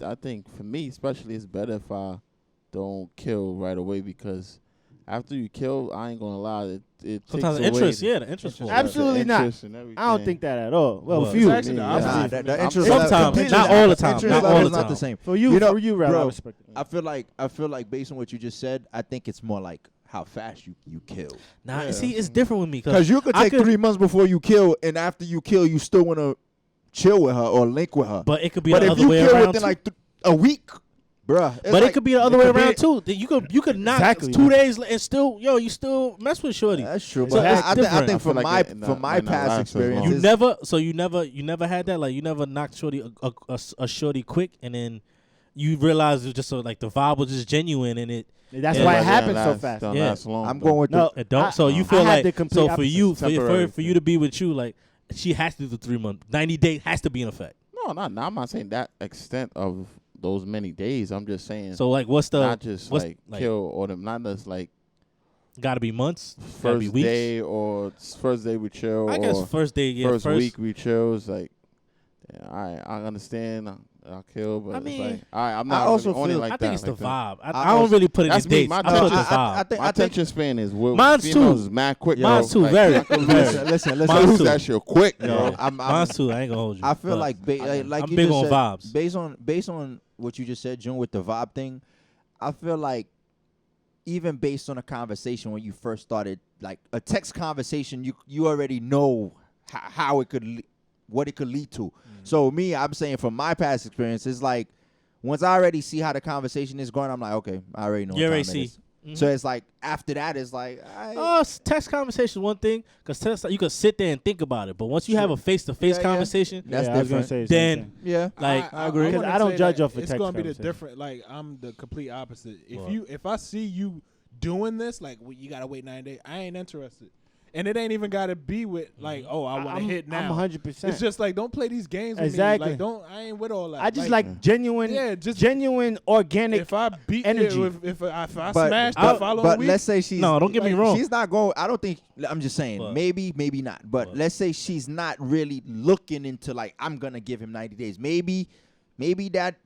I think for me especially, it's better if I don't kill right away because after you kill, I ain't gonna lie, it Sometimes takes the away interest, the interest the will. Absolutely not. interest and everything. I don't think that at all. Well, What? for you, It's actually the Yeah. opposite. Nah, for me. the interest Sometimes, level- not interest all the time, interest not level all is the not time. the same. for you, You know, for you, Rello, I bro, respect it. I feel like based on what you just said, I think it's more like how fast you kill. Nah, Yeah. see, it's different with me Because you could I take 3 months before you kill, and after you kill, you still want to chill with her or link with her. But it could be But the if other you way kill around within too. like a week, bruh. it's But like, it could be the other it way could be around it. too. That you could knock Exactly, 2 man. days and still you still mess with shorty. That's true. So But it's I different. think I feel from like my it from my might not past last as experience, long. You never had that, like you never knocked shorty a shorty quick and then you realize it was just so like the vibe was just genuine and it That's Yeah. why it But happens don't so last- fast. don't Yeah. last long, I'm though. going with No, it don't. I- So you I feel had like the complete so for opposite. you Temporary for you to be with you like she has to do the 3 month 90 days has to be in effect. No, I'm not saying that extent of those many days. I'm just saying So like what's the not just what's, like like- kill or them, not just like gotta be months, gotta be first weeks. day or first day we chill I or guess first day, yeah. first week we chill. It's like, yeah, I understand. I'll kill, but I it's mean, like, I'm I not also really on it feel- like I that. think it's the like that. vibe. I I don't also- really put it in That's me. dates. My I put the attention- vibe. My attention span is Mine's females too. is mad quick. Mine's bro. too, very, I can very. lose- listen. I Mine's lose too. that shit quick, Yeah. bro. Mine's too. I ain't gonna hold you. I feel but like like I'm you big just on said, vibes. based on what you just said, June, with the vibe thing. I feel like even based on a conversation when you first started, like a text conversation, you already know how it could what it could lead to. So me, I'm saying from my past experience, it's like once I already see how the conversation is going, I'm like, okay, I already know. You what already time it see. is. So it's like after that, it's like, Text conversation is one thing because text you could sit there and think about it, but once you have a face-to-face Yeah, yeah. conversation, That's I was gonna different. say the same then thing. yeah, like I agree. Because wanna I don't say judge that off a it's text gonna be the conversation. different. Like I'm the complete opposite. What? If I see you doing this, like you gotta wait 9 days, I ain't interested. And it ain't even gotta be with like, oh, I want to hit now. I'm 100%. It's just like don't play these games with Exactly. me. Like I ain't with all that. I just like genuine, yeah, just genuine, organic. if I beat energy. you, if I But- smash the but following week, let's say she's No, don't get me wrong. She's not going. I don't think. I'm just saying. What? Maybe not. But What? let's say she's not really looking into like I'm gonna give him 90 days. Maybe that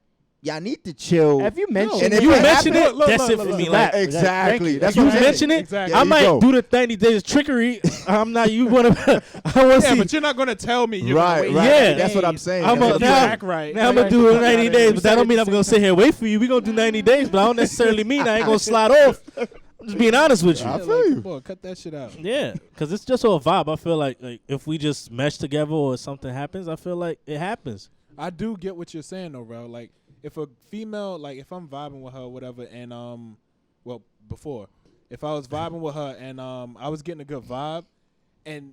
y'all need to chill. Have you mentioned And it? if you it mention happens- it, that's it for me. Like Exactly. That's you what I'm saying. mention it, Exactly. I There you might go. do the 90 days trickery. I'm not. You want to? I want to yeah, see. but you're not gonna tell me you're Right, gonna wait right. 90 Yeah. That's what I'm days. saying. I'm That's a, what You now, act right. now I'm Like, gonna do fuck 90 outta days, here. but that don't mean I'm gonna sit here and wait for you. We gonna do 90 days, but I don't necessarily mean I ain't gonna slide off. I'm just being honest with you. I Yeah, feel like, you. Boy, cut that shit out. Yeah, because it's just a vibe. I feel like if we just mesh together or something happens, I feel like it happens. I do get what you're saying though, bro. Like if a female, like if I'm vibing with her or whatever, and well before, if I was vibing with her and I was getting a good vibe, and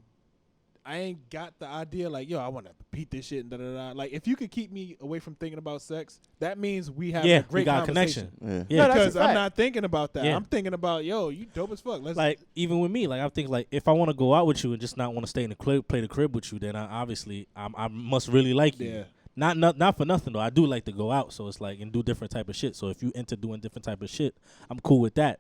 I ain't got the idea like, yo, I want to beat this shit and da-da-da. Like, if you could keep me away from thinking about sex, that means we have a great we got a conversation. connection. Yeah. No, Because that's a I'm fact. not thinking about that. Yeah. I'm thinking about, yo, you dope as fuck. Let's Like, even with me, like, I think, like, if I want to go out with you and just not want to stay in the crib, play the crib with you, then I must really like you. Yeah. Not for nothing, though. I do like to go out, so it's like, and do different type of shit. So if you into doing different type of shit, I'm cool with that.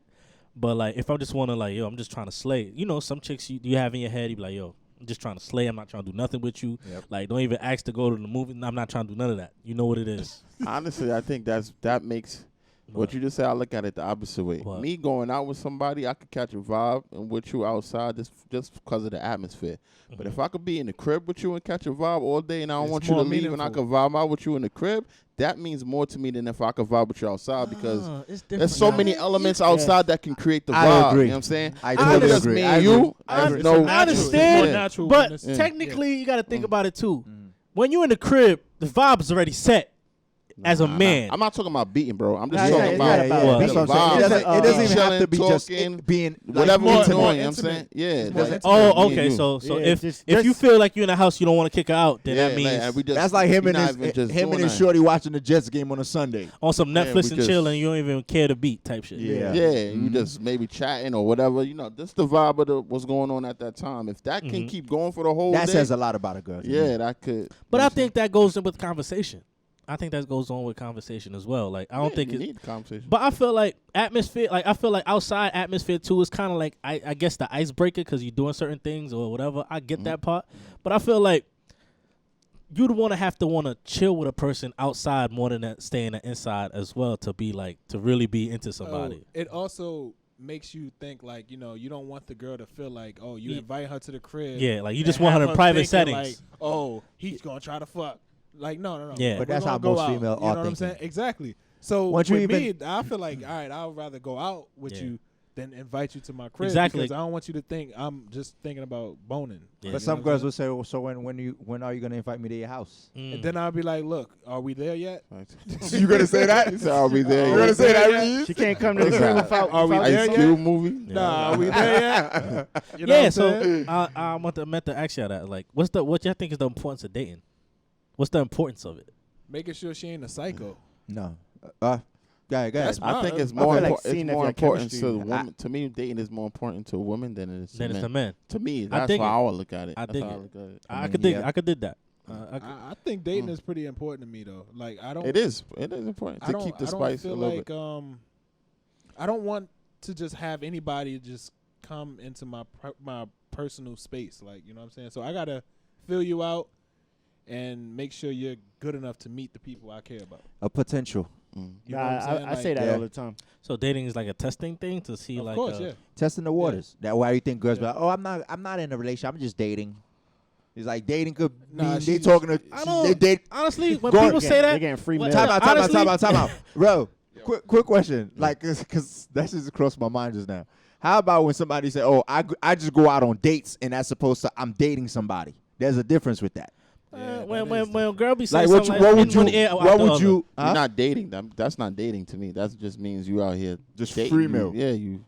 But, like, if I just want to, like, yo, I'm just trying to slay. You know, some chicks you have in your head, you be like, yo, I'm just trying to slay. I'm not trying to do nothing with you. Yep. Like, don't even ask to go to the movie. I'm not trying to do none of that. You know what it is. Honestly, I think that makes what you just said. I look at it the opposite way. What? Me going out with somebody, I could catch a vibe and with you outside just because of the atmosphere. But if I could be in the crib with you and catch a vibe all day, and I don't It's want you to more leave, and I meaningful. could vibe out with you in the crib, that means more to me than if I could vibe with you outside because It's there's so many elements outside that can create the I vibe. agree. You know what I'm saying? I If totally it's just agree. me I and agree. you, I there's agree. no. It's I understand, It's more Yeah. natural But when it's- technically, you got to think about it too. When you in the crib, the vibe's already set as a Nah, man. I'm not talking about beating, bro. I'm just Nah, talking it's about not about Well, That's the what I'm saying. vibe. It doesn't even have to Chilling, be just talking, it being like whatever we're more doing. You know what I'm intimate. saying? Yeah. It's more that's- intimate. me Oh, and okay. you. So Yeah, if just- if you feel like you're in a house, you don't want to kick her out, then that means and we just, that's like him we and not his even just him and doing his that. shorty watching the Jets game on a Sunday. on some Yeah, Netflix we and just- chill, and you don't even care to beat type shit. Yeah. Yeah, you just maybe chatting or whatever. You know, that's the vibe of what's going on at that time. If that can keep going for the whole That day, says a lot about a girl. to me. yeah, that could. But I think that goes in with conversation. I think that goes on with conversation as well. Like I don't think you it. need conversation. But I feel like atmosphere, like I feel like outside atmosphere too is kind of like I guess the icebreaker because you're doing certain things or whatever. I get that part, but I feel like you'd want to chill with a person outside more than that staying inside as well to be like to really be into somebody. It also makes you think like, you know, you don't want the girl to feel like, oh, you Yeah. invite her to the crib. Yeah, like you and just want her have in private thinking settings. Like, oh, he's gonna try to fuck. Like, no. Yeah. But We're that's gonna how go most out. female You know are what I'm saying? thinking. Exactly. So Once with you me, I feel like, all right, I'd rather go out with Yeah. you than invite you to my crib. Exactly. Because I don't want you to think I'm just thinking about boning. Yeah. You But know some what girls I'm will say, well, so when are you gonna invite me to your house? saying? And then I'll be like, look, are we there yet? You gonna say that? So are we there? You yet? gonna say that, Reed? She can't come to the What's crib that? without. Are we without there Ice yet? Cube movie? Nah, are we there yet? You know what yeah, I'm so saying? I meant to ask you that. Like, what y'all think is the importance of dating? What's the importance of it? Making sure she ain't a psycho. No. Go ahead. That's I think it's I more feel like important. seeing It's if more your important to chemistry- the woman. To me, dating is more important to a woman than it is to Then it's men. the men. To me, I that's dig how it. I would look at it. I That's dig how it. I look at it. I mean, could dig. yeah. I could dig that. I think dating is pretty important to me though. Like I don't. It is. It is important I to don't, keep the I don't spice a feel little like bit. I don't want to just have anybody just come into my personal space. Like you know what I'm saying. So I gotta fill you out and make sure you're good enough to meet the people I care about. A potential. Mm. You know what I'm saying? I say that Yeah. all the time. So dating is like a testing thing to see Of like. course, yeah. Testing the waters. That why you think girls be Yeah. like, oh, I'm not in a relationship. I'm just dating. It's like dating could Nah, mean they she's- talking to I don't- they date. Honestly, when Go on. people They're say that, getting free Well, milk. Time out. honestly- Bro, quick question. Like, cause that just crossed my mind just now. How about when somebody say, "Oh, I just go out on dates," and that's supposed to I'm dating somebody. There's a difference with that. when a girl be saying Like, something what like, would you? in the air or out What the would other. you? You're not dating. That's not dating to me. That just means you out here Just dating. free meal. Yeah, you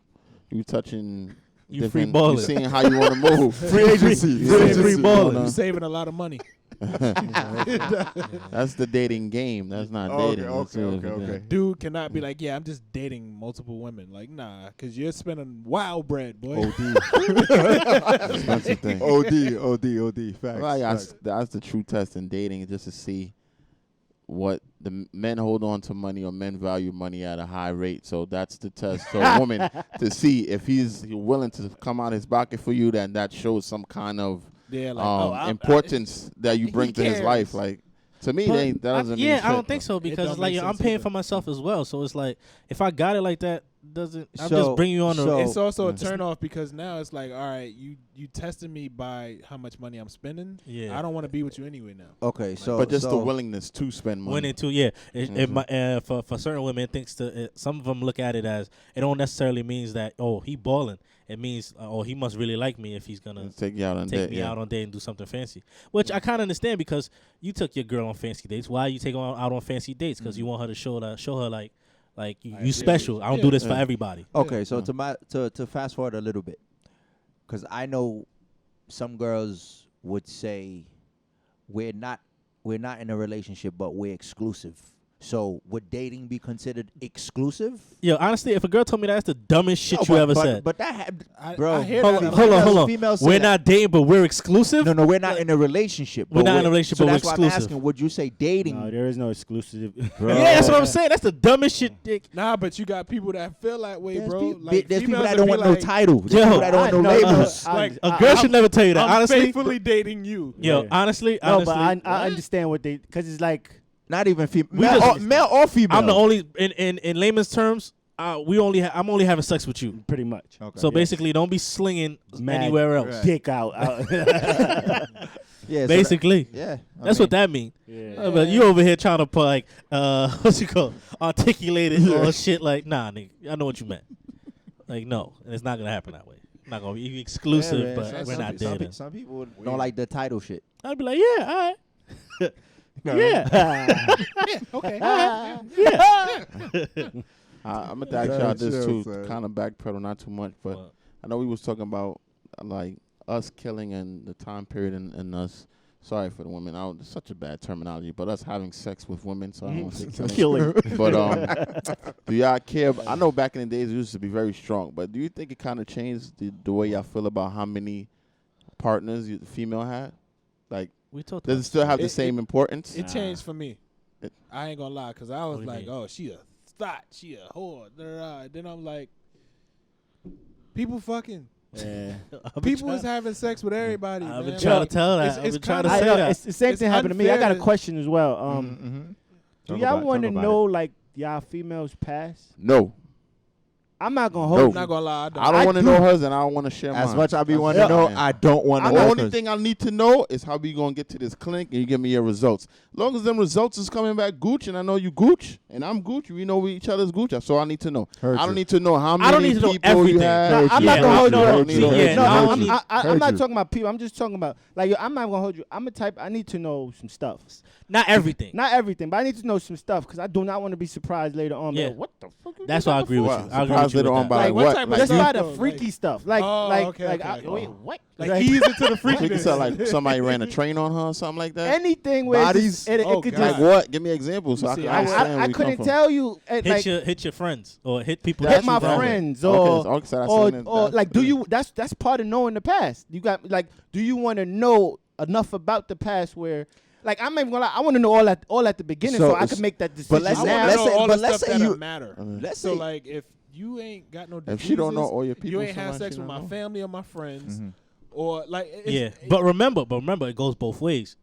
touching. You different- free balling. You seeing how you want to move. Free agency. Yeah, Free free agency. balling. You're saving a lot of money. That's the dating game. That's not dating. That's Okay. Dude cannot be like, yeah, I'm just dating multiple women. Like, nah, because you're spending wild bread, boy. Expensive thing. OD. Facts. Right, that's the true test in dating, just to see what the men hold on to money or men value money at a high rate. So that's the test for a woman to see if he's willing to come out his pocket for you. Then that shows some kind of Yeah, like, importance that you bring to his cares. life. Like to me, But that doesn't mean yeah, shit, I don't think bro. so because don't it's like make I'm sense paying either. for myself as well. So it's like if I got it like that, doesn't I'm So- just bringing you on the. so- it's also a Mm. turn off because now it's like, all right, you tested me by how much money I'm spending. Yeah. I don't want to be with you anyway now. Okay, so But just so, the willingness to spend money. Went into for certain women, it thinks some of them look at it as it don't necessarily means that he balling. It means he must really like me if he's gonna Take you out on take date. me Yeah. out on date and do something fancy. Which I kind of understand because you took your girl on fancy dates. Why you take her out on fancy dates? Because you want her to show her like you special. I don't do this for Yeah. everybody. Okay, so Yeah. to fast forward a little bit, because I know some girls would say we're not in a relationship, but we're exclusive. So would dating be considered exclusive? Yo, honestly, if a girl told me that's the dumbest shit you ever said. But that, I bro. hear Hold that. on. Females say We're that. not dating, but we're exclusive. No, we're not in a relationship. We're but not in a relationship, so but we're that's why I'm exclusive. asking. Would you say dating? No, there is no exclusive. Bro. Yeah, that's what I'm saying. That's the dumbest shit, dick. Nah, but you got people that feel that way, There's bro. peop- there's people females that will don't be want no like, title. There's Yo, people that don't want no labels. Like, A girl should never tell you that. I'm Honestly, faithfully dating you. yo, Yeah. honestly, No, honestly, but I understand what they, because it's like, Not even female. We just- Male or female. I'm the only in layman's terms. I'm only having sex with you. pretty much. Okay. So basically, don't be slinging Mad anywhere else. Dick out. Yeah. so Basically, that- yeah. that's what that means. Yeah. But you over here trying to put like what's it called, articulated or shit like, nah, nigga, I know what you meant. Like, no, and it's not gonna happen that way. Not gonna be exclusive, Yeah, man. but we're not dating. Some people don't like the title shit. I'd be like, yeah, all right. Yeah. Yeah, okay. Yeah. I'm gonna ask y'all this chill, too, son. kind of backpedal, not too much, but What? I know we was talking about like us killing and the time period and us. Sorry for the women. It's such a bad terminology, but us having sex with women. So I don't want to say killing. But do y'all care? I know back in the days it used to be very strong, but do you think it kind of changed the way y'all feel about how many partners the female had? Like, We talked does it about still have the It- same importance? It changed for me. I ain't gonna lie, because I was do you like, mean? oh, she a thought, she a whore. Then I'm like, people fucking. Yeah. People is having sex with everybody, I've man. been trying Like, to tell that. it's- I've it's been trying to kinda- say I, that. it's the same It's thing happened to me. I got a unfair. question as well. Mm-hmm. Do y'all want to know like y'all females past? No. I'm not gonna No. hold I'm you. not gonna lie. I don't want to do. know hers, and I don't want to share mine. As much I be That's wanting to what know, I'm saying. I don't want to The know. only thing I need to know is how we gonna get to this clinic and you give me your results. As long as them results is coming back gooch and I know you gooch and I'm gooch, we know each other's gooch. That's all I need to know. Heard I don't you. need to know how many I don't need to know people everything. you had. No, I'm Yeah, not gonna I hold know. you. don't need See, no yeah, heard No, you. I I'm, don't need- I'm Heard not you. talking about people. I'm just talking about like yo, I'm not gonna hold you. I'm a type. I need to know some stuff. Not everything. Not everything, but I need to know some stuff because I do not want to be surprised later on. Yeah. Like, what the fuck? you That's think why I I'm agree with for? you. I agree Surprised with you later with on that. by Like, what what? type of Like, Just you- not the like- freaky stuff. Like, Oh, like, okay, like. okay. Wait, what? Like, ease into the you can freakiness. say like somebody ran a train on her or something like that. Anything where it's just- Bodies? it Oh, could God. Like just. what? Give me examples so I See, can I- understand where I you come couldn't from. tell you. Hit your friends or hit people. Hit that my you run with. friends Okay, or so that's what or like do you that's part of knowing the past. You got like do you want to know enough about the past where like I'm not even gonna lie, I want to know all at the beginning so, So I it's- can make that decision. let's say- now. let's say- all but the let's stuff say that you- matter. Let's So say like if you ain't got no If she don't know diseases, all your people, you ain't had somebody sex she with don't my know. family or my friends, Mhm. or like it's, Yeah, but remember, it goes both ways.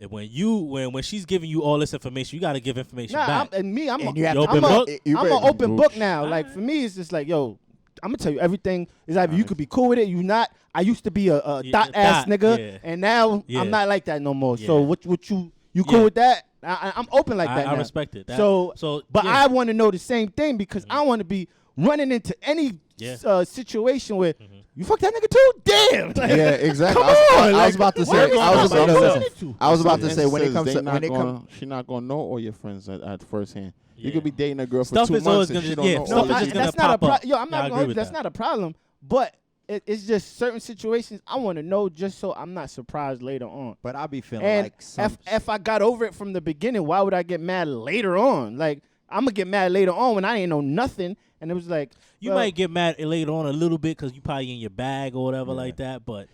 When she's giving you all this information, you got to give information back. And me, I'm And a, you have You to open be- book? you I'm better an be open gooch. book now. Like for me, it's just like, yo, I'm gonna tell you everything. It's like you could be cool with it, you not. I used to be a Yeah, dot ass dot, nigga, yeah. and now Yeah. I'm not like that no more. So Yeah. what you cool Yeah. with that? I'm open like that I now. respect it. So, but yeah. I want to know the same thing because I want to be running into any Yeah. situation where you fuck that nigga too. Damn. Like, Yeah, exactly. Come I on, was like, about to what say. are we I was talking about about? to say. I was about to say when it comes to when it comes. She not gonna know all your friends at first hand. You Yeah. could be dating a girl for Stuff 2 is always months and gonna she just- don't yeah, know stuff all is your just friends. gonna that's not a pop up. Yo, I'm Yeah, I not agree going. with That's that. not a problem. But it's just certain situations I want to know just so I'm not surprised later on. But I be feeling And like some. if I got over it from the beginning, why would I get mad later on? Like I'm gonna get mad later on when I ain't know nothing, and it was like You well, might get mad later on a little bit because you probably in your bag or whatever like that. But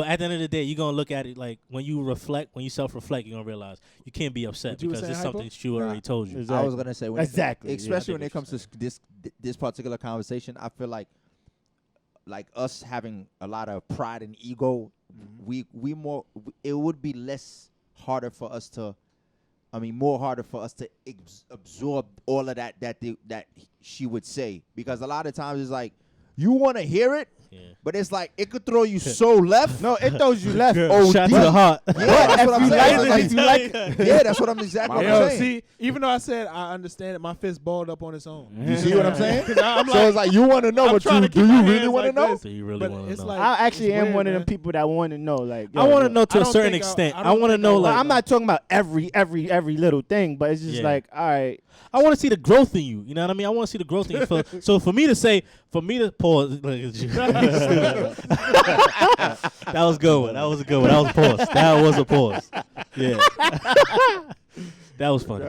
at the end of the day, you're gonna look at it like when you self-reflect, you're gonna realize you can't be upset What you was because it's saying, something Hypa? she already told you. Exactly. I was gonna say when Exactly, yeah. especially I when get it comes what to this particular conversation. I feel like us having a lot of pride and ego, it would be harder for us to absorb all of that she would say, because a lot of times it's like you want to hear it, Yeah. but it's like it could throw you so left. no, it throws you left. Oh, Shot to deep. the heart. Yeah, that's what I'm you saying. like it, Like, if you like yeah, that's what I'm exactly what Yo, I'm saying. see, even though I said I understand it, my fist balled up on its own. You see what I'm saying? 'Cause I'm So like, it's like you want to know, I'm but trying to do keep you my really hands want to like know? this. So you really But want to it's know. like- I actually it's am weird, one of man. them people that want to know. Like I want to yo, know to I a don't certain think I- extent. I I don't want to think know I- like I'm not talking about every little thing, but it's just Yeah. like, all right, I want to see the growth in you. You know what I mean? I want to see the growth in you. So for me to pause, look at you. That was a good one. That was a good one. That was a pause. That was a pause. Yeah. That was funny.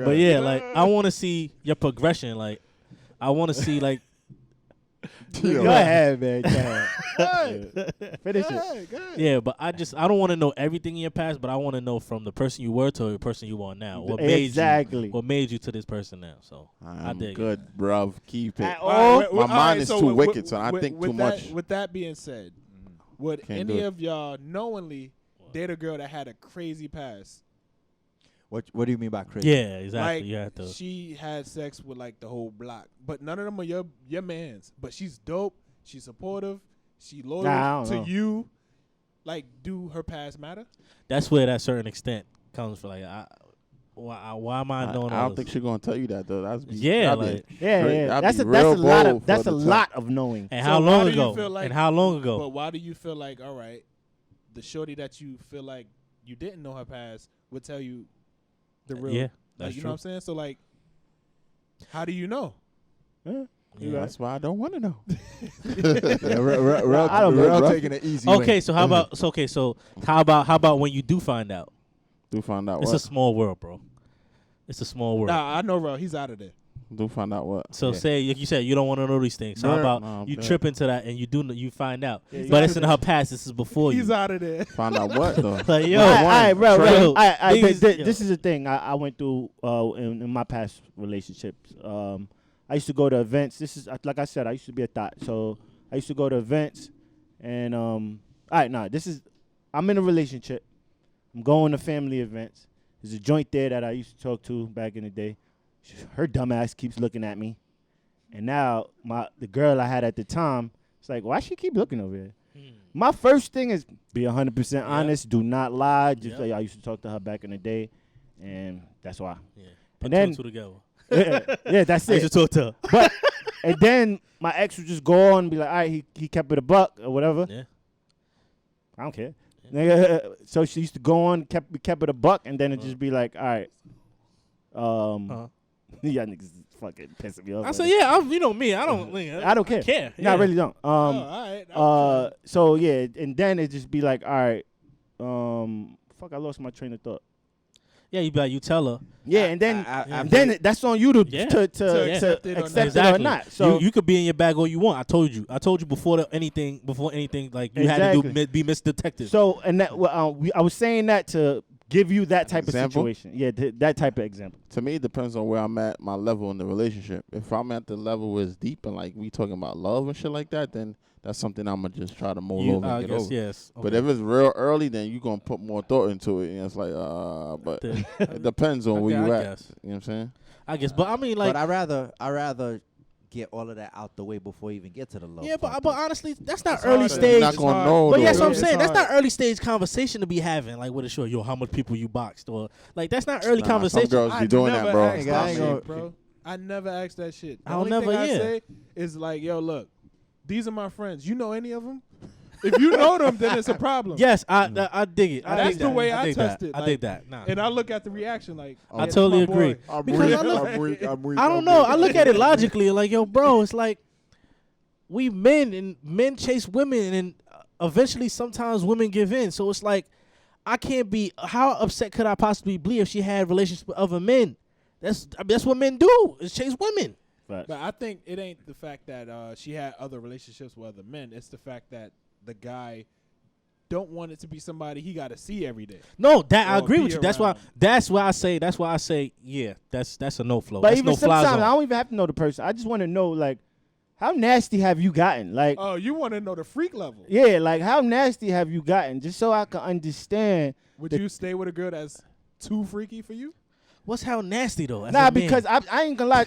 But yeah, like I want to see your progression. Like I want to see like. Go ahead, man. Go ahead. Finish it. Yeah, but I don't want to know everything in your past, but I want to know from the person you were to the person you are now. What made you to this person now? So I dig good, it. bruv. Keep it. My mind is too wicked, so I think too much. With that being said, would any of y'all knowingly date a girl that had a crazy past? What do you mean by crazy? Yeah, exactly. Like, you have to. she had sex with like the whole block, but none of them are your mans. But she's dope. She's supportive. She loyal to you. Like, do her past matter? That's where that certain extent comes from. Like, why am I knowing? I don't think she's gonna tell you that though. That's That's a lot of knowing. And how long ago? And how long ago? But why do you feel like, all right, the shorty that you feel like you didn't know her past would tell you the real? Yeah, like, that's you true. know what I'm saying? So like, how do you know? Yeah, that's why I don't want to know. Rel taking it easy. Okay, so how about how about when you do find out? Do find out It's what? a small world, bro. It's a small world. Nah, I know, Rel. He's out of there. Do find out what? So say, like you said, you don't want to know these things. So how about you trip into that and you find out, but it's in her past. This is before He's you. out of there. Find out what though? Like yo, All right, bro. Niggas- This is the thing I went through in my past relationships. I used to go to events. This is like I said, I used to be a thought. So I used to go to events, and I'm in a relationship. I'm going to family events. There's a joint there that I used to talk to back in the day. Her dumb ass keeps looking at me, and now the girl I had at the time, it's like, why she keep looking over here? My first thing is be 100% honest. Do not lie. Just like I used to talk to her back in the day, and that's why. Yeah. And then two together. yeah, that's I used it. to talk to her. But and then my ex would just go on and be like, all right, he kept it a buck or whatever. Yeah. I don't care. Nigga, so she used to go on, kept it a buck, and then it just be like, all right, y'all niggas is fucking pissing me off. I said, yeah, you know me. I don't care. I care. No, I really don't. All right. So yeah, and then it just be like, all right, fuck, I lost my train of thought. Yeah, you tell her. Yeah, and then that's on you to accept it or not. So you could be in your bag all you want. I told you before anything, like you had to be Miss Detective. So and that I was saying that to give you that type of situation. Yeah, that type of example. To me, it depends on where I'm at, my level in the relationship. If I'm at the level where it's deep and like we talking about love and shit like that, then that's something I'm gonna just try to mold over and get over. Yes. Okay. But if it's real early, then you're gonna put more thought into it. And it's like, but it depends on where you at. Guess. You know what I'm saying? I guess, but I mean, like, but I rather get all of that out the way before you even get to the love. Yeah, but honestly, that's not It's early hard. stage. You're not gonna know. But though. that's what I'm It's saying. That's hard. not early stage conversation to be having. Like, what is sure, yo, how much people you boxed or like that's not early Nah, conversation. Some girls be doing that, bro. Asked that ain't shit, gonna- bro. I never asked that shit. The I'll only never, thing I yeah. say is like, yo, look, these are my friends. You know any of them? If you know them, then it's a problem. Yes, I dig it. That's the way I dig test that. it. I dig that. Nah. And I look at the reaction like, I it's totally my boy. agree. I'm Because weak. I look- I'm weak. I don't know. I look at it logically and like, yo, bro, it's like we men chase women and eventually sometimes women give in. So it's like I can't be. How upset could I possibly be if she had relationships with other men? That's what men do is chase women. But But I think it ain't the fact that she had other relationships with other men. It's the fact that the guy don't want it to be somebody he got to see every day. No, that I Or agree be with you. That's around. why I say yeah, that's a no flow. But That's even no fly sometimes zone. I don't even have to know the person. I just want to know like how nasty have you gotten? Like Oh, you want to know the freak level? yeah, like how nasty have you gotten? Just so I can understand. Would you stay with a girl that's too freaky for you? What's how nasty though? as Nah, a man? because I ain't gonna lie.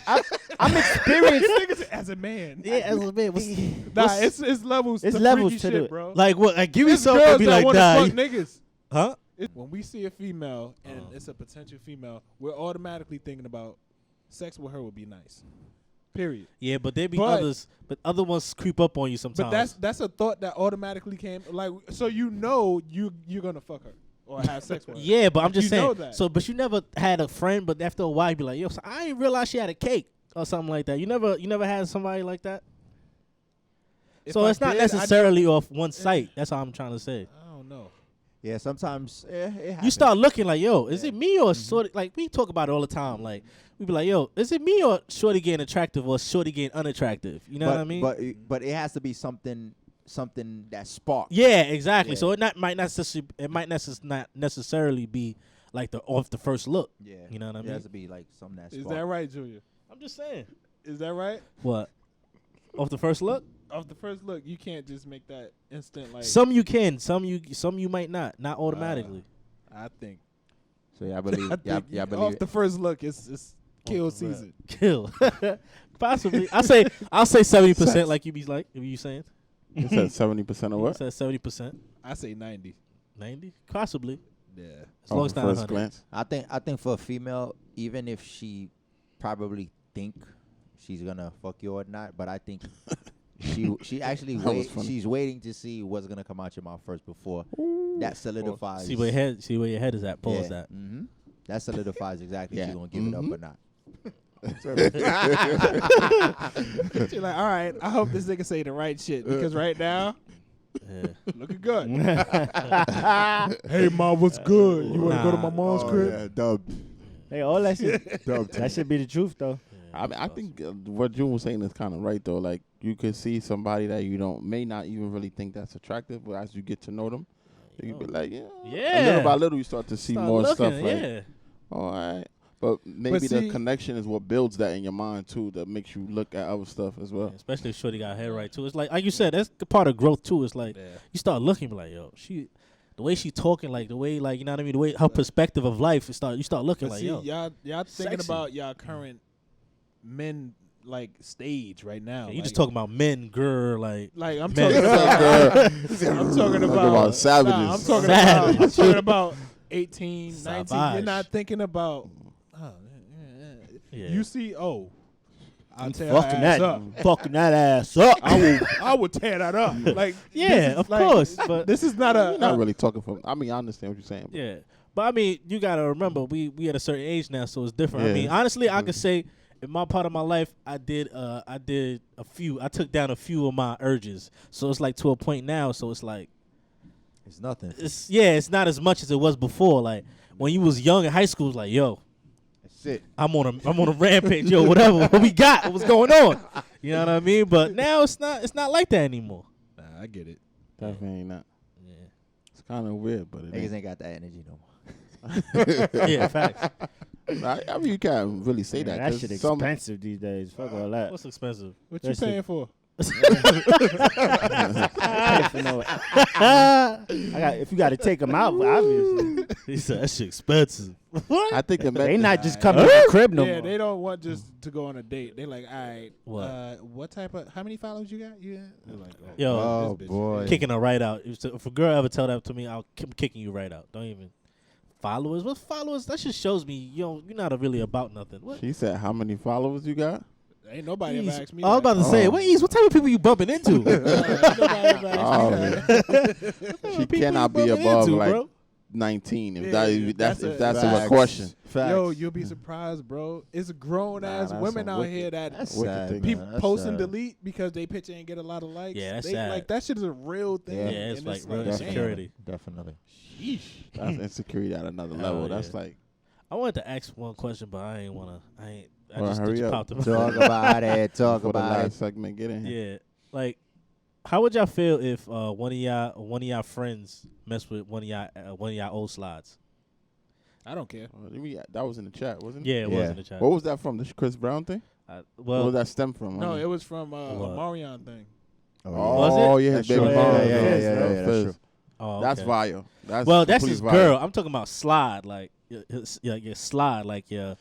I'm experienced. Niggas as a man. yeah, as a man, what's, Nah, what's- it's levels. It's to levels freaky to shit, it. bro. like what? Like give me It's something girls and be that like, wanna nah, fuck you- niggas. huh? When we see a female and it's a potential female, we're automatically thinking about sex with her would be nice. Period. Yeah, but there be But- others, but other ones creep up on you sometimes. But that's a thought that automatically came. Like, so you know you're gonna fuck her or have sex with her. yeah, but I'm Like, just you saying. know that. So, but you never had a friend, but after a while, you be like, yo, so I didn't realize she had a cake or something like that. You never had somebody like that. So it's not necessarily off one site. That's all I'm trying to say. I don't know. Yeah, sometimes it happens. You start looking like, yo, is it me or shorty? Like we talk about it all the time. Like we be like, yo, is it me or shorty getting attractive or shorty getting unattractive? You know what I mean? But it has to be something that sparks. Yeah, exactly. Yeah. So it might not necessarily be like off the first look. Yeah, you know what I mean. It has to be like something that sparks. Is that right, Julia? I'm just saying. Is that right? What? Off the first look? Off the first look, you can't just make that instant like. Some you can, some you might not automatically. I think. So I believe. I believe off the first look, it's kill season. Kill. Possibly. I'll say 70%. Like you saying. You said 70% of what? I said 70%. I say 90. 90? Possibly. Yeah. As long as it's not first 100. glance. I think for a female, even if she probably think she's gonna fuck you or not, but I think she actually she's waiting to see what's gonna come out your mouth first before that solidifies. See where your head is at. Pause that. Mm-hmm. That solidifies exactly if you're gonna give it up or not. She's like, all right, I hope this nigga say the right shit because right now, looking good. Hey, mom, what's good? You want to go to my mom's crib? Yeah, dub. Hey, all that shit. Dub. That should be the truth, though. I think what June was saying is kind of right though. Like you could see somebody that you may not even really think that's attractive, but as you get to know them, you be like, yeah. Little by little, you start to see more looking, stuff. Like, yeah. all right, but maybe the connection is what builds that in your mind too. That makes you look at other stuff as well. Yeah, especially if shorty got hair right too. It's like you said, that's the part of growth too. It's like you start looking, be like, yo, the way she talking, like the way, like you know what I mean, the way her perspective of life, you start looking but like, see, yo, y'all thinking sexy. about y'all current men like stage right now. you just talking about men, girl, like I'm men. talking about. I'm talking about savages. Nah, I'm talking about 18, 19. Savage. You're not thinking about. Yeah. You see, I'll tear Fucking her ass that, up. fucking that ass up. I will tear that up. Like Yeah, of course, but this is not You're not really talking from. I mean, I understand what you're saying. But yeah. But I mean, you gotta remember, we at a certain age now, so it's different. I Yeah. mean, honestly, I could say in my part of my life, I did a few. I took down a few of my urges, so it's like to a point now. So it's like It's nothing. it's not as much as it was before. Like when you was young in high school, it's like, yo, That's it. I'm on a rampage, yo, whatever. What we got? What's going on? You know what I mean? But now it's not like that anymore. Nah, I get it. definitely ain't not. Yeah. It's kind of weird, but it Niggas ain't. ain't got that energy no more. Yeah, facts. I mean, you can't really say that. That 'cause shit some- expensive these days. Fuck all that. What's expensive? What you That shit- paying for? I for no- if you got to take them out, obviously. He said that shit expensive. I think it They meant not just coming to the crib no Yeah, more. they don't want just to go on a date. They like, all right, What? what type of? How many followers you got? You got? They're like, Yo, Oh this bitch. boy. kicking her right out. If a girl ever tell that to me, I'm kicking you right out. Don't even followers. What followers? That just shows me you're not really about nothing. What? She said, "How many followers you got?" Ain't nobody ever Ease. asked me. I was about to say, Oh. what type of people you bumping into? Ain't nobody ever asked Oh, me that. She People cannot you be bumping above into, like bro. 19. If Yeah, that's that's a Facts. question. Facts. Yo, you'll be surprised, bro. It's grown ass that's women some out wicked- here that That's Wicked sad, thing. people man. That's post and sad. delete because they picture ain't get a lot of likes. Yeah, that's they, sad. Like that shit is a real thing. Yeah. Yeah, it's and like real damn. insecurity. Definitely. Sheesh. That's insecurity at another level. yeah. That's like I wanted to ask one question, but I ain't wanna. I Well, just hurry up. popped up. Talk about it. Talk for the about last it. segment. Get in here. Yeah, like, how would y'all feel if one of y'all friends messed with one of y'all old slides? I don't care. That was in the chat, wasn't it? Yeah, it was Yeah. in the chat. What was that from? The Chris Brown thing? Where Well, did that stem from? No, it was from a What? Marion thing. Oh, yeah, That's baby true. mom. Yeah, yeah, that's Fizz. true. oh, That's okay. vile. That's Well, that's complete his vile. girl. I'm talking about slide, like your slide, like your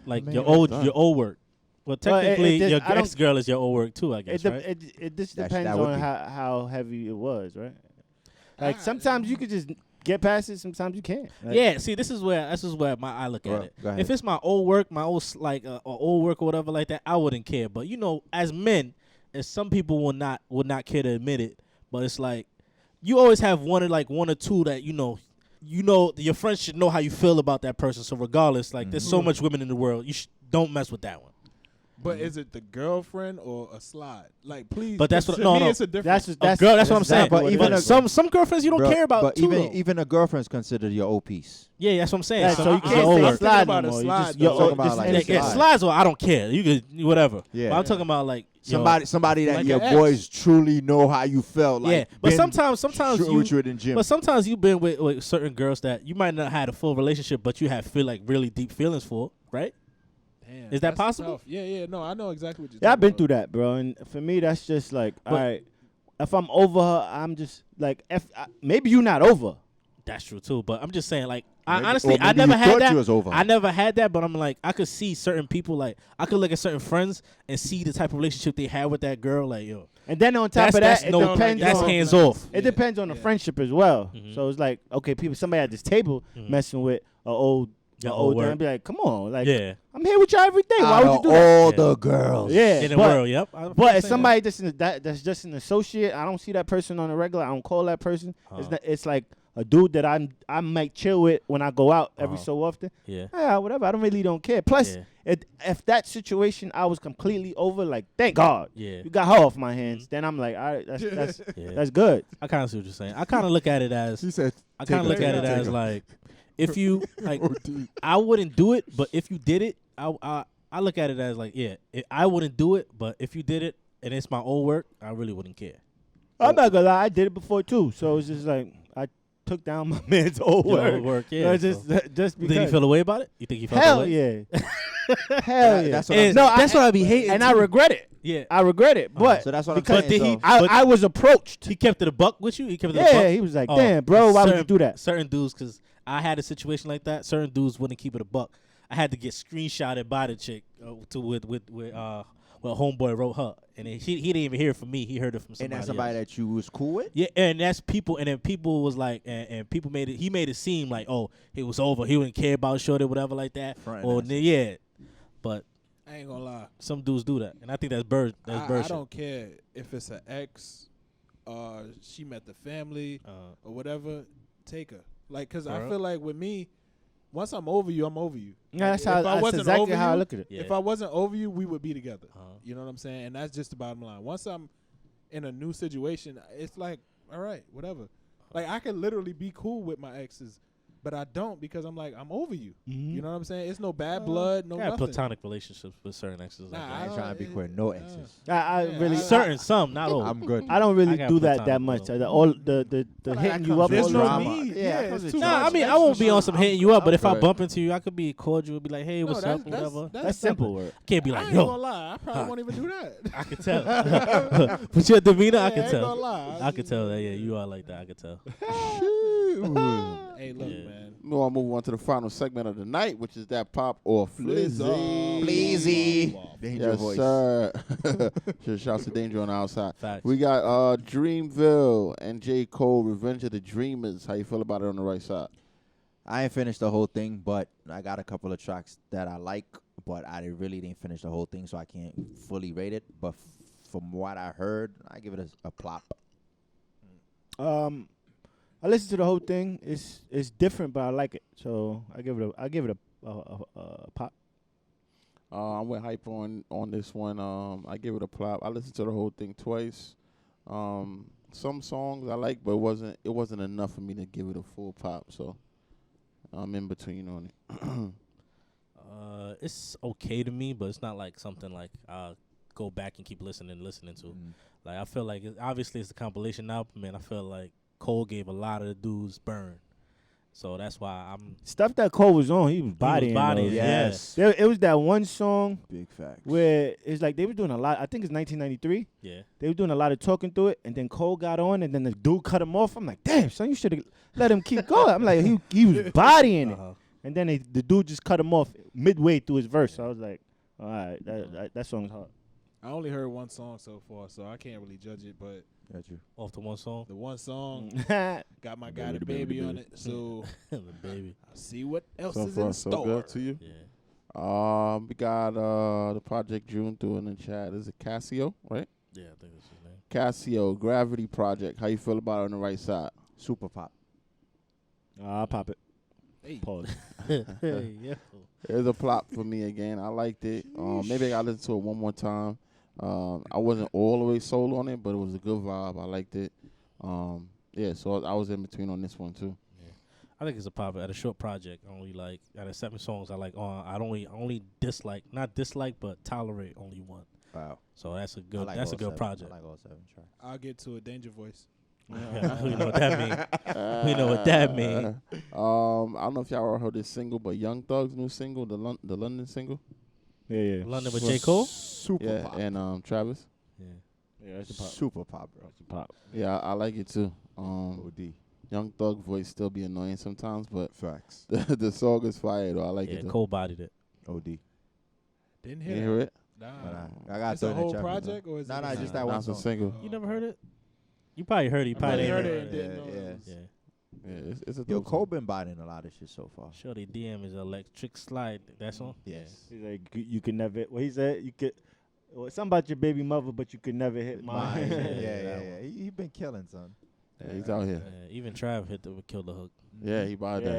Man, your done. old work. Well, Well, it technically, just- your I don't- ex girl is your old work too, I guess, It, right? it just That depends would on be. how heavy it was, right? Like sometimes you could just get past it, sometimes you can't. Like, Yeah, see, this is where I look at Well, it. go ahead. If it's my old work, my old or old work or whatever like that, I wouldn't care. But as men, and some people will not care to admit it, but it's like you always have one or two that your friends should know how you feel about that person. So regardless, like there's so much women in the world, don't mess with that one. But is it the girlfriend or a slide? Like, please. But that's 'cause what- to no, me, no. it's a difference. That's Girl, that's what I'm saying. exactly But what even it a- is. Some girlfriends you don't Bro, care about but too. even a girlfriend's considered your old piece. Yeah, that's what I'm saying. Yeah, so you it's can't your say old I'm work. thinking slide about no a more. You slide, just though. your Talking old- about just like any Yeah, slide. slides or I don't care. You could whatever. Yeah. But I'm talking about like Somebody that like your an ex. boys truly know how you felt. Like yeah, but been sometimes shooting you. with you in the gym. But sometimes you've been with certain girls that you might not have a full relationship, but you have feel like really deep feelings for, right? Damn, Is that that's possible? tough. Yeah. No, I know exactly what you're Yeah, I've been talking through that, bro. And for me, that's just like, But- all right, if I'm over her, I'm just like, maybe you not over. That's true too. But I'm just saying, like, Maybe- honestly, or I maybe never you had thought that. you was over. I never had that, but I'm like, I could see certain people, like, I could look at certain friends and see the type of relationship they had with that girl, like, yo, And then on top that's of that, it no, depends that's on hands off. it depends on the friendship as well. Mhm. So it's like, okay, somebody at this table Mhm. messing with an old Your old old man, work. be like, come on, like, Yeah, I'm here with y'all every day. Why Out would you of do that? all Yeah. the girls. Yeah, in the but- world, yep. But as somebody that's just an associate, I don't see that person on a regular. I don't call that person. Uh-huh. It's like a dude that I might chill with when I go out every Uh-huh. so often. yeah, Yeah, whatever. I don't care. Plus, yeah, if that situation I was completely over, like, thank God yeah, you got her off my hands. Then I'm like, all right, that's yeah. that's good. I kind of see what you're saying. I kind of look at it as, She said, I kind of Take look her, at it take as her. like, if you like, I wouldn't do it, but if you did it, I look at it as like, yeah, I wouldn't do it, but if you did it and it's my old work, I really wouldn't care. I'm not gonna lie, I did it before too. So it's just like I took down my man's old Your work. old work, yeah. just so. just Did you because. feel away about it? You think you felt Hell away? yeah, hell yeah. That's what I'm And no, that's what I be hating. and I regret it. Yeah. I regret it, but So that's what I'm because saying. did he- so- I was approached. He kept it a buck with you. He kept it a buck. Yeah, he was like, Oh, damn, bro, why would you do that? Certain dudes, because I had a situation like that. Certain dudes wouldn't keep it a buck. I had to get screenshotted by the chick with homeboy wrote her, and he didn't even hear it from me. He heard it from and somebody. that's somebody else. that you was cool with? Yeah, and that's people, and then people was like, and people made it. He made it seem like, oh, it was over. He wouldn't care about shorty, whatever, like that. Front Or ass. yeah, but I ain't gonna lie. some dudes do that, and I think that's bird. That's bird I shit. don't care if it's an ex, she met the family or whatever. Take her, like, cause I Alright. feel like with me, once I'm over you, I'm over you. Yeah, Like, that's how. if I That's wasn't exactly over how I you, look at it. Yeah. If I wasn't over you, we would be together. Uh-huh. You know what I'm saying? And that's just the bottom line. Once I'm in a new situation, it's like, all right, whatever. Like, I can literally be cool with my exes, but I don't because I'm like, I'm over you. Mhm. You know what I'm saying? It's no bad blood, no I have nothing. platonic relationships with certain exes. Like Nah, that. I ain't don't- trying to be it- quit. No yeah. exes. I Yeah, really Certain, some, not all. I'm good. I don't really I got do that platonic much. with The Well, hitting that you comes up. with There's all no that. drama. need. Yeah, Yeah, it comes it's with too Nah, much I mean, I extra won't be on shit. some hitting you up, but if I Right. bump into you, I could be cordial, be like, hey, No, what's up, whatever. That's simple work. Can't be I like, ain't gonna yo, lie. I probably won't even do that. I can tell. But your demeanor, I Yeah, can ain't tell. gonna lie. I can tell that, yeah, you are like that. I can tell. Hey, look, Yeah. man. We'll move on to the final segment of the night, which is that pop or flizzy. Flizzy. Danger Yes, voice. sir. Shouts to Danger on the outside. Facts. We got Dreamville and J. Cole, Revenge of the Dreamers. How you feel about it on the right side? I ain't finished the whole thing, but I got a couple of tracks that I like, but really didn't finish the whole thing, so I can't fully rate it. But from what I heard, I give it a plop. I listened to the whole thing. It's different, but I like it. So I give it a pop. I went hype on this one. I give it a plop. I listened to the whole thing twice. Some songs I like, but it wasn't enough for me to give it a full pop. So I'm in between on it. It's okay to me, but it's not like something like I'll go back and keep listening to. Like, I feel like obviously it's a compilation album, and I feel like Cole gave a lot of the dudes burn. So that's why I'm Stuff that Cole was on, he was bodying. bodying, those. yeah. Yes. It was that one song Big facts. where it's like they were doing a lot. I think it's 1993. yeah. They were doing a lot of talking through it, and then Cole got on, and then the dude cut him off. I'm like, damn, son, you should have let him keep going. I'm like, he was bodying it, Uh-huh. and then the dude just cut him off midway through his verse. So I was like, all right, that song's hard. I only heard one song so far, so I can't really judge it. But Got you. Off the one song, the one song yeah, got my guy the baby on it, so the baby. I'll see what else So is far, in so store. good to you. Yeah. We got the Project June through in the chat. Is it Casio, right? Yeah, I think that's his name. Casio, Gravity Project. How you feel about it on the right side? Super pop. I'll pop it. Pause. Hey, yo. There's a plot for me again. I liked it. Maybe I got to listen to it one more time. I wasn't all the way sold on it, but it was a good vibe. I liked it. Yeah, so I was in between on this one too. I think it's a pop at a short project. Only like out of 7 songs, I like. I only dislike, not dislike, but tolerate only one. Wow. So that's a good. I like That's all a good 7. project. I like all 7 tracks. I'll get to a Danger Voice. We know what that mean. We know what that mean. I don't know if y'all ever heard this single, but Young Thug's new single, the London single. Yeah. London with J. Cole. Super Yeah, pop. and Travis. Yeah. Yeah, that's a pop. Super pop, bro. That's a pop. Yeah, I like it too. OD. Young Thug voice still be annoying sometimes, but Facts. the song is fire though. I like Yeah, it. Though. Cole bodied it. OD. Didn't You hear hear it? Nah. I got It's a whole project, or is Nah, it? nah, just that Nah, one it's a song. single. You never heard it? You probably heard it. You I probably heard didn't it and hear didn't know Yeah, it was- Yeah. Yeah, it's a Yo, dope Cole song. been biting a lot of shit so far. Shorty DM is electric slide. That song? Yes. He's like, you can never. What he said, you could. Well, something about your baby mother, but you could never hit mine. Yeah, that yeah. one. He been killing, son. Yeah, he's out here. Even Trav hit the kill the hook. Yeah, he bought that.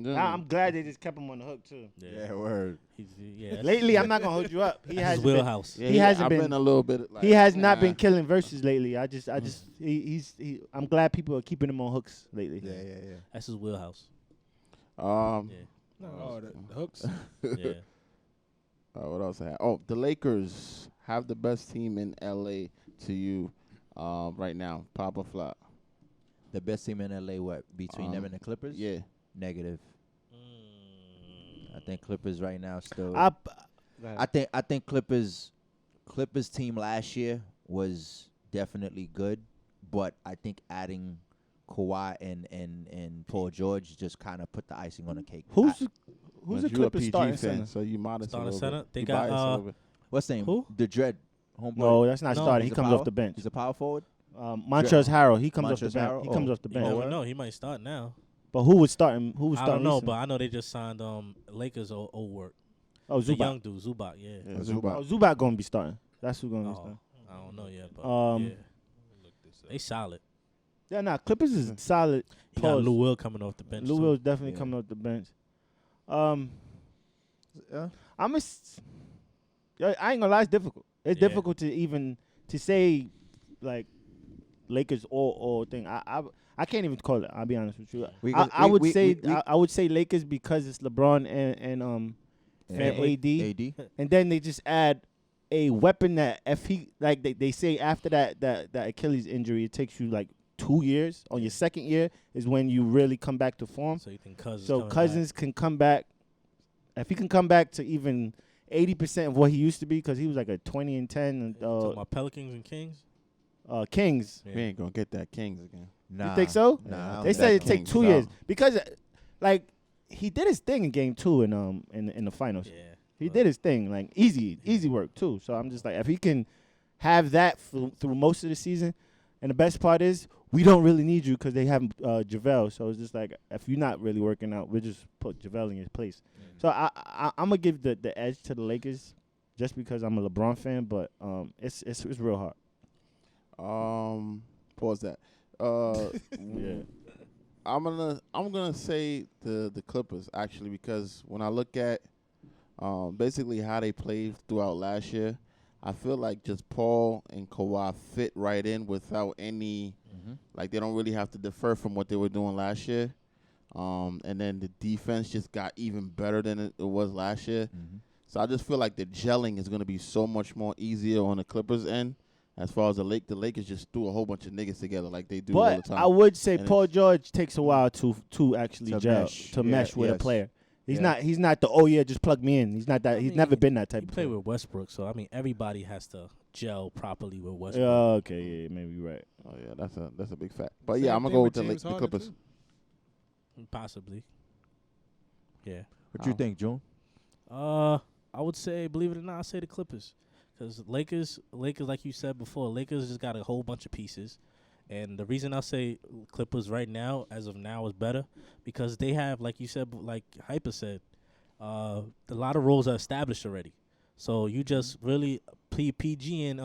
Nah, I'm glad they just kept him on the hook too. Yeah, word. Yeah. Lately, I'm not gonna hold you up. He That's has his wheelhouse. Yeah, He hasn't I've been- been a little bit. Like, He has not nah. been killing verses lately. I'm glad people are keeping him on hooks lately. Yeah. That's his wheelhouse. Yeah. Oh, the hooks. Yeah. What else I had? Oh, the Lakers have the best team in LA to you right now. Pop or flop? The best team in LA, what? Between them and the Clippers? Yeah. Negative. I think Clippers right now still. I think Clippers team last year was definitely good, but I think adding Kawhi and Paul George just kind of put the icing on the cake. who's the You a Clippers PG starting fan, center? so you modest Starting a little center? bit. They You got, biased a little bit. What's the name? Who? The Dread. Homeboy. No, that's not No, starting. He he's a comes power? off the bench. He's a power forward. Montrezl Harrell. He comes off the Montrezl bench. Harrell? He comes Oh. off the You bench. never know. He might start now. But who was starting? Who was I starting? don't know, recently? but I know they just signed Lakers old work. Oh, The Zubac. young dude, Zubac. Yeah. Yeah, Oh, Zubac. Zubac gonna be starting. That's who's gonna be Oh, starting. I don't know yet, but Um, yeah. They solid. Yeah, nah. Clippers is solid. You got Pause. Lou Will coming off the bench. Lou too. Will's definitely Yeah. coming off the bench. Yeah. I'm a. I ain't gonna lie. It's difficult. It's Yeah. difficult to even to say like Lakers all thing. I can't even call it. I'll be honest with you. I would say Lakers because it's LeBron and AD. And then they just add a weapon that if he like they say after that Achilles injury, it takes you like 2 years. On your second year is when you really come back to form. So you think Cousins? So coming Cousins can come back. If he can come back to even 80% of what he used to be, because he was like a 20 and 10 and back? Talking about Pelicans and Kings. Kings. Yeah. We ain't gonna get that Kings again. Nah. You think so? Nah. I don't They think said it so. take Kings 2 is years out. because like he did his thing in game 2 in the finals. Yeah. He did his thing, like easy work too. So I'm just like, if he can have that through most of the season, and the best part is we don't really need you because they have JaVale. So it's just like if you're not really working out, we'll just put JaVale in his place. So I'm gonna give the edge to the Lakers just because I'm a LeBron fan, but it's real hard. Pause that. Yeah. I'm gonna say the Clippers actually, because when I look at basically how they played throughout last year, I feel like just Paul and Kawhi fit right in without any like they don't really have to defer from what they were doing last year. And then the defense just got even better than it was last year. So I just feel like the gelling is going to be so much more easier on the Clippers end. As far as the Lakers just threw a whole bunch of niggas together like they do all the But time. I would say And Paul George takes a while to actually To gel mesh. to Yeah, mesh with a yes. player. He's Yeah. not the just plug me in. He's not that. I He's mean, never been that type He of played player. with Westbrook, so I mean everybody has to gel properly with Yeah, Westbrook. okay, yeah, maybe you're right. Oh yeah, that's a big fact. But Same yeah, I'm gonna thing go with with James the Harden, Clippers. too. Possibly. Yeah. What you think, June? I would say, believe it or not, I say the Clippers, because Lakers, like you said before, Lakers just got a whole bunch of pieces, and the reason I say Clippers right now, as of now, is better because they have, like you said, like Hypa said, a lot of roles are established already. So you just really PG and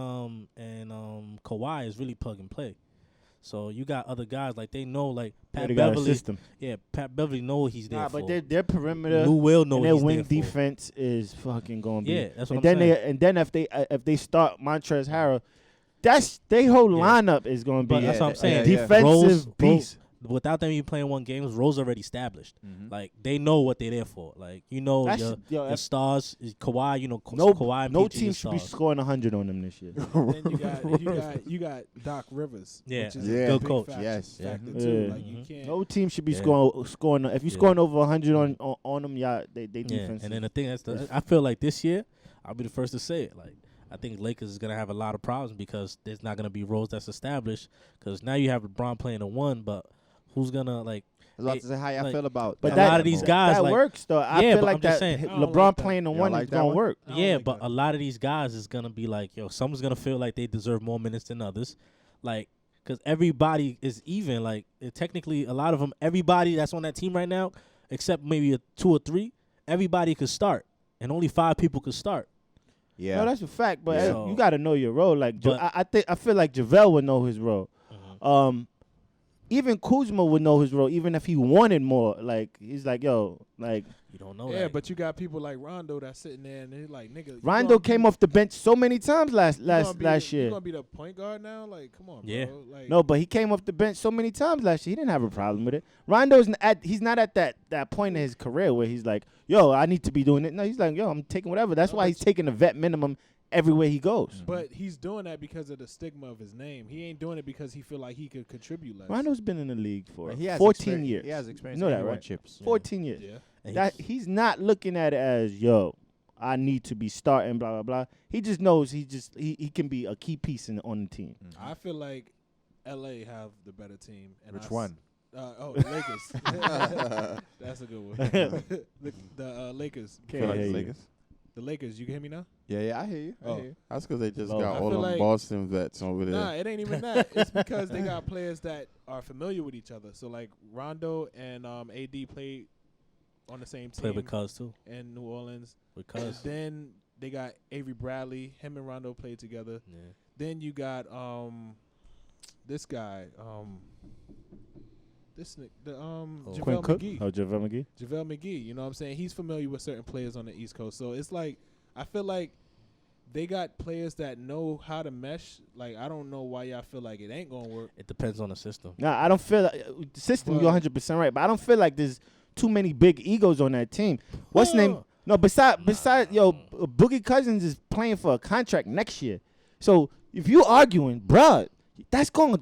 Kawhi is really plug and play. So you got other guys like they know like Pat They got a Beverly. system. Yeah, Pat Beverly know he's there Nah, for. but their perimeter Lou Will know and their he's wing there for. defense is fucking going to be. Yeah, that's what And I'm then saying. and then if they start Montrezl Harrell, that's their whole Yeah. lineup is going to be But that's what I'm saying. defensive Rose- beast. Without them even playing one games, Rose already established. Mhm. Like they know what they're there for. Like you know That's- your, yo, your if- stars is Kawhi. You know No, Kawhi. And no PG team is should be stars. scoring 100 on them this year. then you got Doc Rivers. Yeah. which is Yeah. a Good big coach. factor, Yes. factor Yeah. too. Yeah. Like you Mhm. can't. No team should be Yeah. scoring. If you're Yeah. scoring over 100 on them, yeah, they Yeah, defense. and then the thing I feel like this year, I'll be the first to say it. Like I think Lakers is gonna have a lot of problems because there's not gonna be roles that's established. Because now you have LeBron playing a one, but who's gonna like? I was about to say how y'all like- feel about But a that, lot of these guys, that like- works though. I Yeah, feel but like I'm just that saying. I don't LeBron like that. playing the You one don't is like that gonna one? work. I don't Yeah, like but that. a lot of these guys is gonna be like, yo, someone's gonna feel like they deserve more minutes than others, like, cause everybody is even. Like, technically, a lot of them, everybody that's on that team right now, except maybe a 2 or 3, everybody could start, and only 5 people could start. Yeah. No, that's a fact. But Yeah. you got to know your role. Like But- I feel like JaVale would know his role. Even Kuzma would know his role, even if he wanted more. Like he's like, yo, like You don't know Yeah, that. but you got people like Rondo that's sitting there and they're like, nigga. Rondo came off the bench so many times last You year. gonna be the point guard now? Like, come on, Yeah. bro. Like, No, but he came off the bench so many times last year. He didn't have a problem with it. Rondo's he's not at that point in his career where he's like, yo, I need to be doing it. No, he's like, yo, I'm taking whatever. That's No, why but he's taking the vet minimum everywhere he goes. But he's doing that because of the stigma of his name. He ain't doing it because he feel like he could contribute less. Rondo's been in the league for He has 14 experience. years. He has experience. You know and that, he won right? chips. 14 years. Yeah. And That he's not looking at it as, yo, I need to be starting, blah, blah, blah. He just knows he can be a key piece on the team. I feel like L.A. have the better team. And Which one? The Lakers. That's a good one. the Lakers. Can't Feel like hear the you. Lakers? The Lakers. You can hear me now? Yeah, yeah, I hear you. I Oh. hear you. That's because they just Low. got I all feel them like- Boston vets over there. Nah, it ain't even that. It's because they got players that are familiar with each other. So like Rondo and AD played on the same play team because too. in New Orleans. And Because then they got Avery Bradley. Him and Rondo played together. yeah. Then you got this guy JaVale Quinn Cook? McGee. Oh, JaVale McGee? JaVale McGee, you know what I'm saying? He's familiar with certain players on the East Coast. So it's like, I feel like they got players that know how to mesh. Like, I don't know why y'all feel like it ain't going to work. It depends on the system. Nah, I don't feel like the system. You're But- 100% right, but I don't feel like there's too many big egos on that team. What's his name? No, besides Boogie Cousins is playing for a contract next year. So if you arguing, bruh, that's going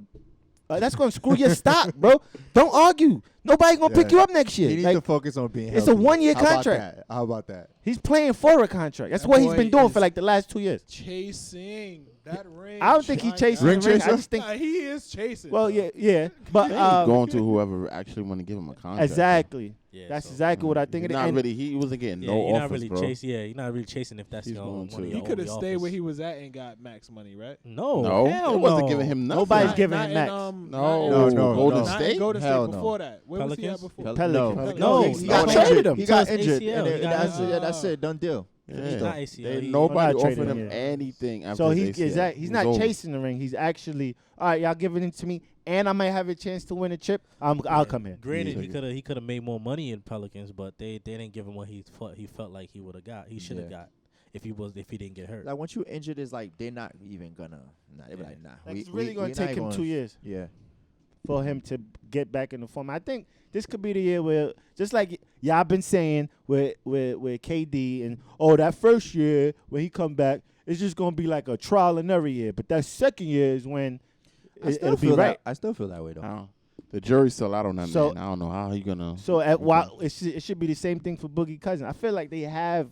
to screw your stock, bro. Don't argue. Nobody gonna pick Yeah. you up next year. He needs Like, to focus on being it's healthy. a 1-year How about contract. that? How about that? he's playing for a contract. That's That what he's boy been doing is- for like the last 2 years. Chasing that ring. I don't think he My chasing Ring the ring. I chaser? just think. Nah, he is chasing. Well, bro. yeah, but He's going to whoever actually want to give him a contract. exactly. Yeah, That's so exactly what I think. He's it not and really. He wasn't getting yeah, no you're not offers, really bro. chasing. Yeah, you're not really chasing if that's He's your going one to. of He your he could have only stayed offers. where he was at and got max money, right? No, No, hell it wasn't no. giving him nothing. Nobody's Not- giving not him in, max. No, no, Golden no. Not State. in Golden State Hell no. before that. Where was he at Pelicans? before? Pelicans. No, No, he he got got traded injured. him. He got So it's injured. ACL. And He it- got that's injured. it. That's it. Done deal. He's Yeah. not ACL. They, He- nobody not offered trading him him. anything after So his ACL. he's It was not over. chasing the ring. He's actually, all right, y'all giving it to me, and I might have a chance to win a chip. I'll come here. Granted, Yeah. he could have made more money in Pelicans, but they didn't give him what he felt like he would have got. He should have Yeah. got if he didn't get hurt. Like once you injured, it's like they're not even gonna. Nah, they be Yeah. like, nah. Like, it's really going to take him 2 years Yeah. for him to get back in the form. I think this could be the year where, just like y'all been saying with KD and that first year when he come back, it's just going to be like a trial and error year. But that second year is when it'll be right. I still feel that way though. The jury's still out on that So- man. I don't know how he gonna. So while it should be the same thing for Boogie Cousins. I feel like they have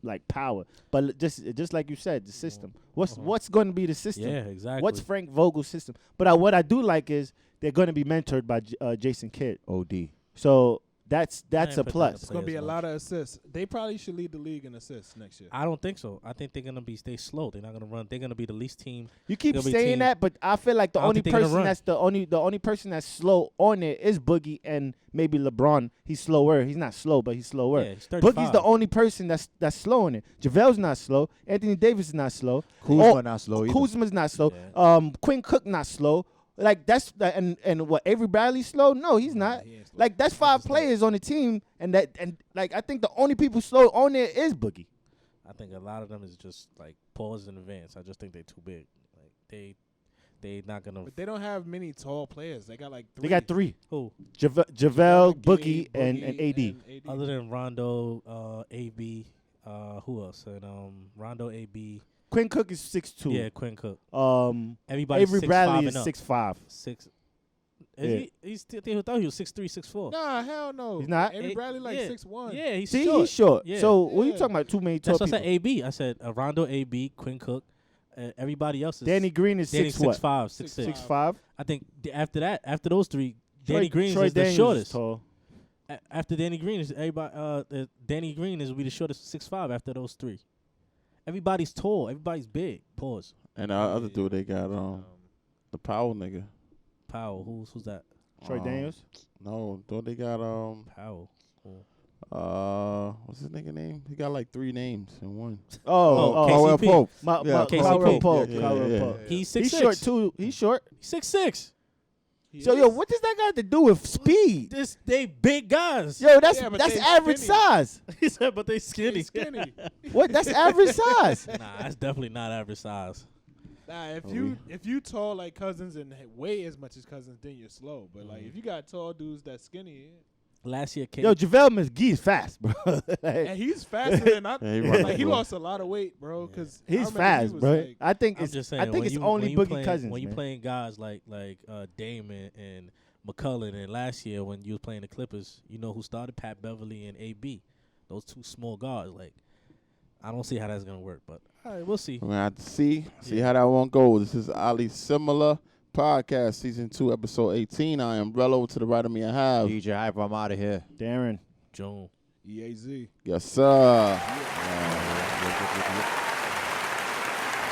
like power, but just like you said, the system. What's going to be the system? Yeah, exactly. What's Frank Vogel's system? But what I do like is they're going to be mentored by Jason Kidd. OD. So that's I a ain't put that plus. up. It's gonna be Play a as lot of assists. They probably should lead the league in assists next year. I don't think so. I think they're gonna stay slow. They're not gonna run. They're gonna be the least team. You keep They'll be saying team- that, but I feel like the I don't only think they're gonna person run. that's the only person that's slow on it is Boogie and maybe LeBron. He's slower. He's not slow, but he's slower. Yeah, he's 35. Boogie's the only person that's slow in it. JaVale's not slow. Anthony Davis is not slow. Kuzma not slow either. Kuzma's not slow. Yeah. Quinn Cook not slow. Like that's and what Avery Bradley's slow? No, he's not. He ain't slow. Like that's 5 players on the team, and like I think the only people slow on there is Boogie. I think a lot of them is just like pause in advance. I just think they're too big. Like they not gonna. But they don't have many tall players. They got like 3. They got 3: Who JaVale, Boogie, and AD. other than Rondo, AB, who else? And Rondo, AB. Quinn Cook is 6'2". Yeah, Quinn Cook. Avery Everybody 6'5" Bradley and is up. 6'5". He thought he was 6'3", 6'4". Nah, hell no. He's not? Avery Bradley like yeah. 6'1". Yeah, he's See, short. he's short. Yeah. So what you Yeah. talking about? Too many tall That's what I people. said. AB. I said Rondo, AB, Quinn Cook. Everybody else is. Danny Green is Danny's 6 what? 6'5", 6'6". 6'5". I think after those 3, Danny Green Troy is the Daniels shortest. Is tall. After Danny Green is everybody. Danny Green is be the shortest 6'5" after those 3. Everybody's tall. Everybody's big. Pause. And our other dude, they got the Powell nigga. Powell. Who's that? Troy Daniels. No, don't they got Powell. what's his nigga name? He got like 3 names in one. Caldwell KCP. Pope. KCP. Caldwell Pope. Yeah, Caldwell yeah. Pope. He's He's 6'6". short too. He's short. 6'6". So yo, what does that got to do with speed? They big guys. Yo, that's Yeah, but that's they average skinny. size. He said, but they skinny. He's skinny. What? That's average size. Nah, that's definitely not average size. Nah, if you tall like Cousins and weigh as much as Cousins, then you're slow. But like if you got tall dudes that's skinny, Last year, Yo, JaVale McGee is fast, bro. and he's faster than I. Yeah, he run like he slow. lost a lot of weight, bro. Because He's fast, bro. Like, I think I'm it's just saying. I think when it's you- only when you Boogie playing, Cousins. When you man. playing guys like Damon and McCullough, and last year when you was playing the Clippers, you know who started? Pat Beverly and AB. Those 2 small guards. Like, I don't see how that's gonna work, but all right, we'll see. We're gonna have to see how that one goes. This is Ali Similar Podcast, Season 2, Episode 18. I am Rello. To the right of me, I have DJ Hypa, I'm out of here. Darren. Joan. EAZ. yes, sir.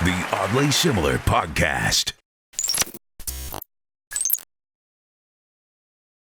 The Oddly Similar Podcast.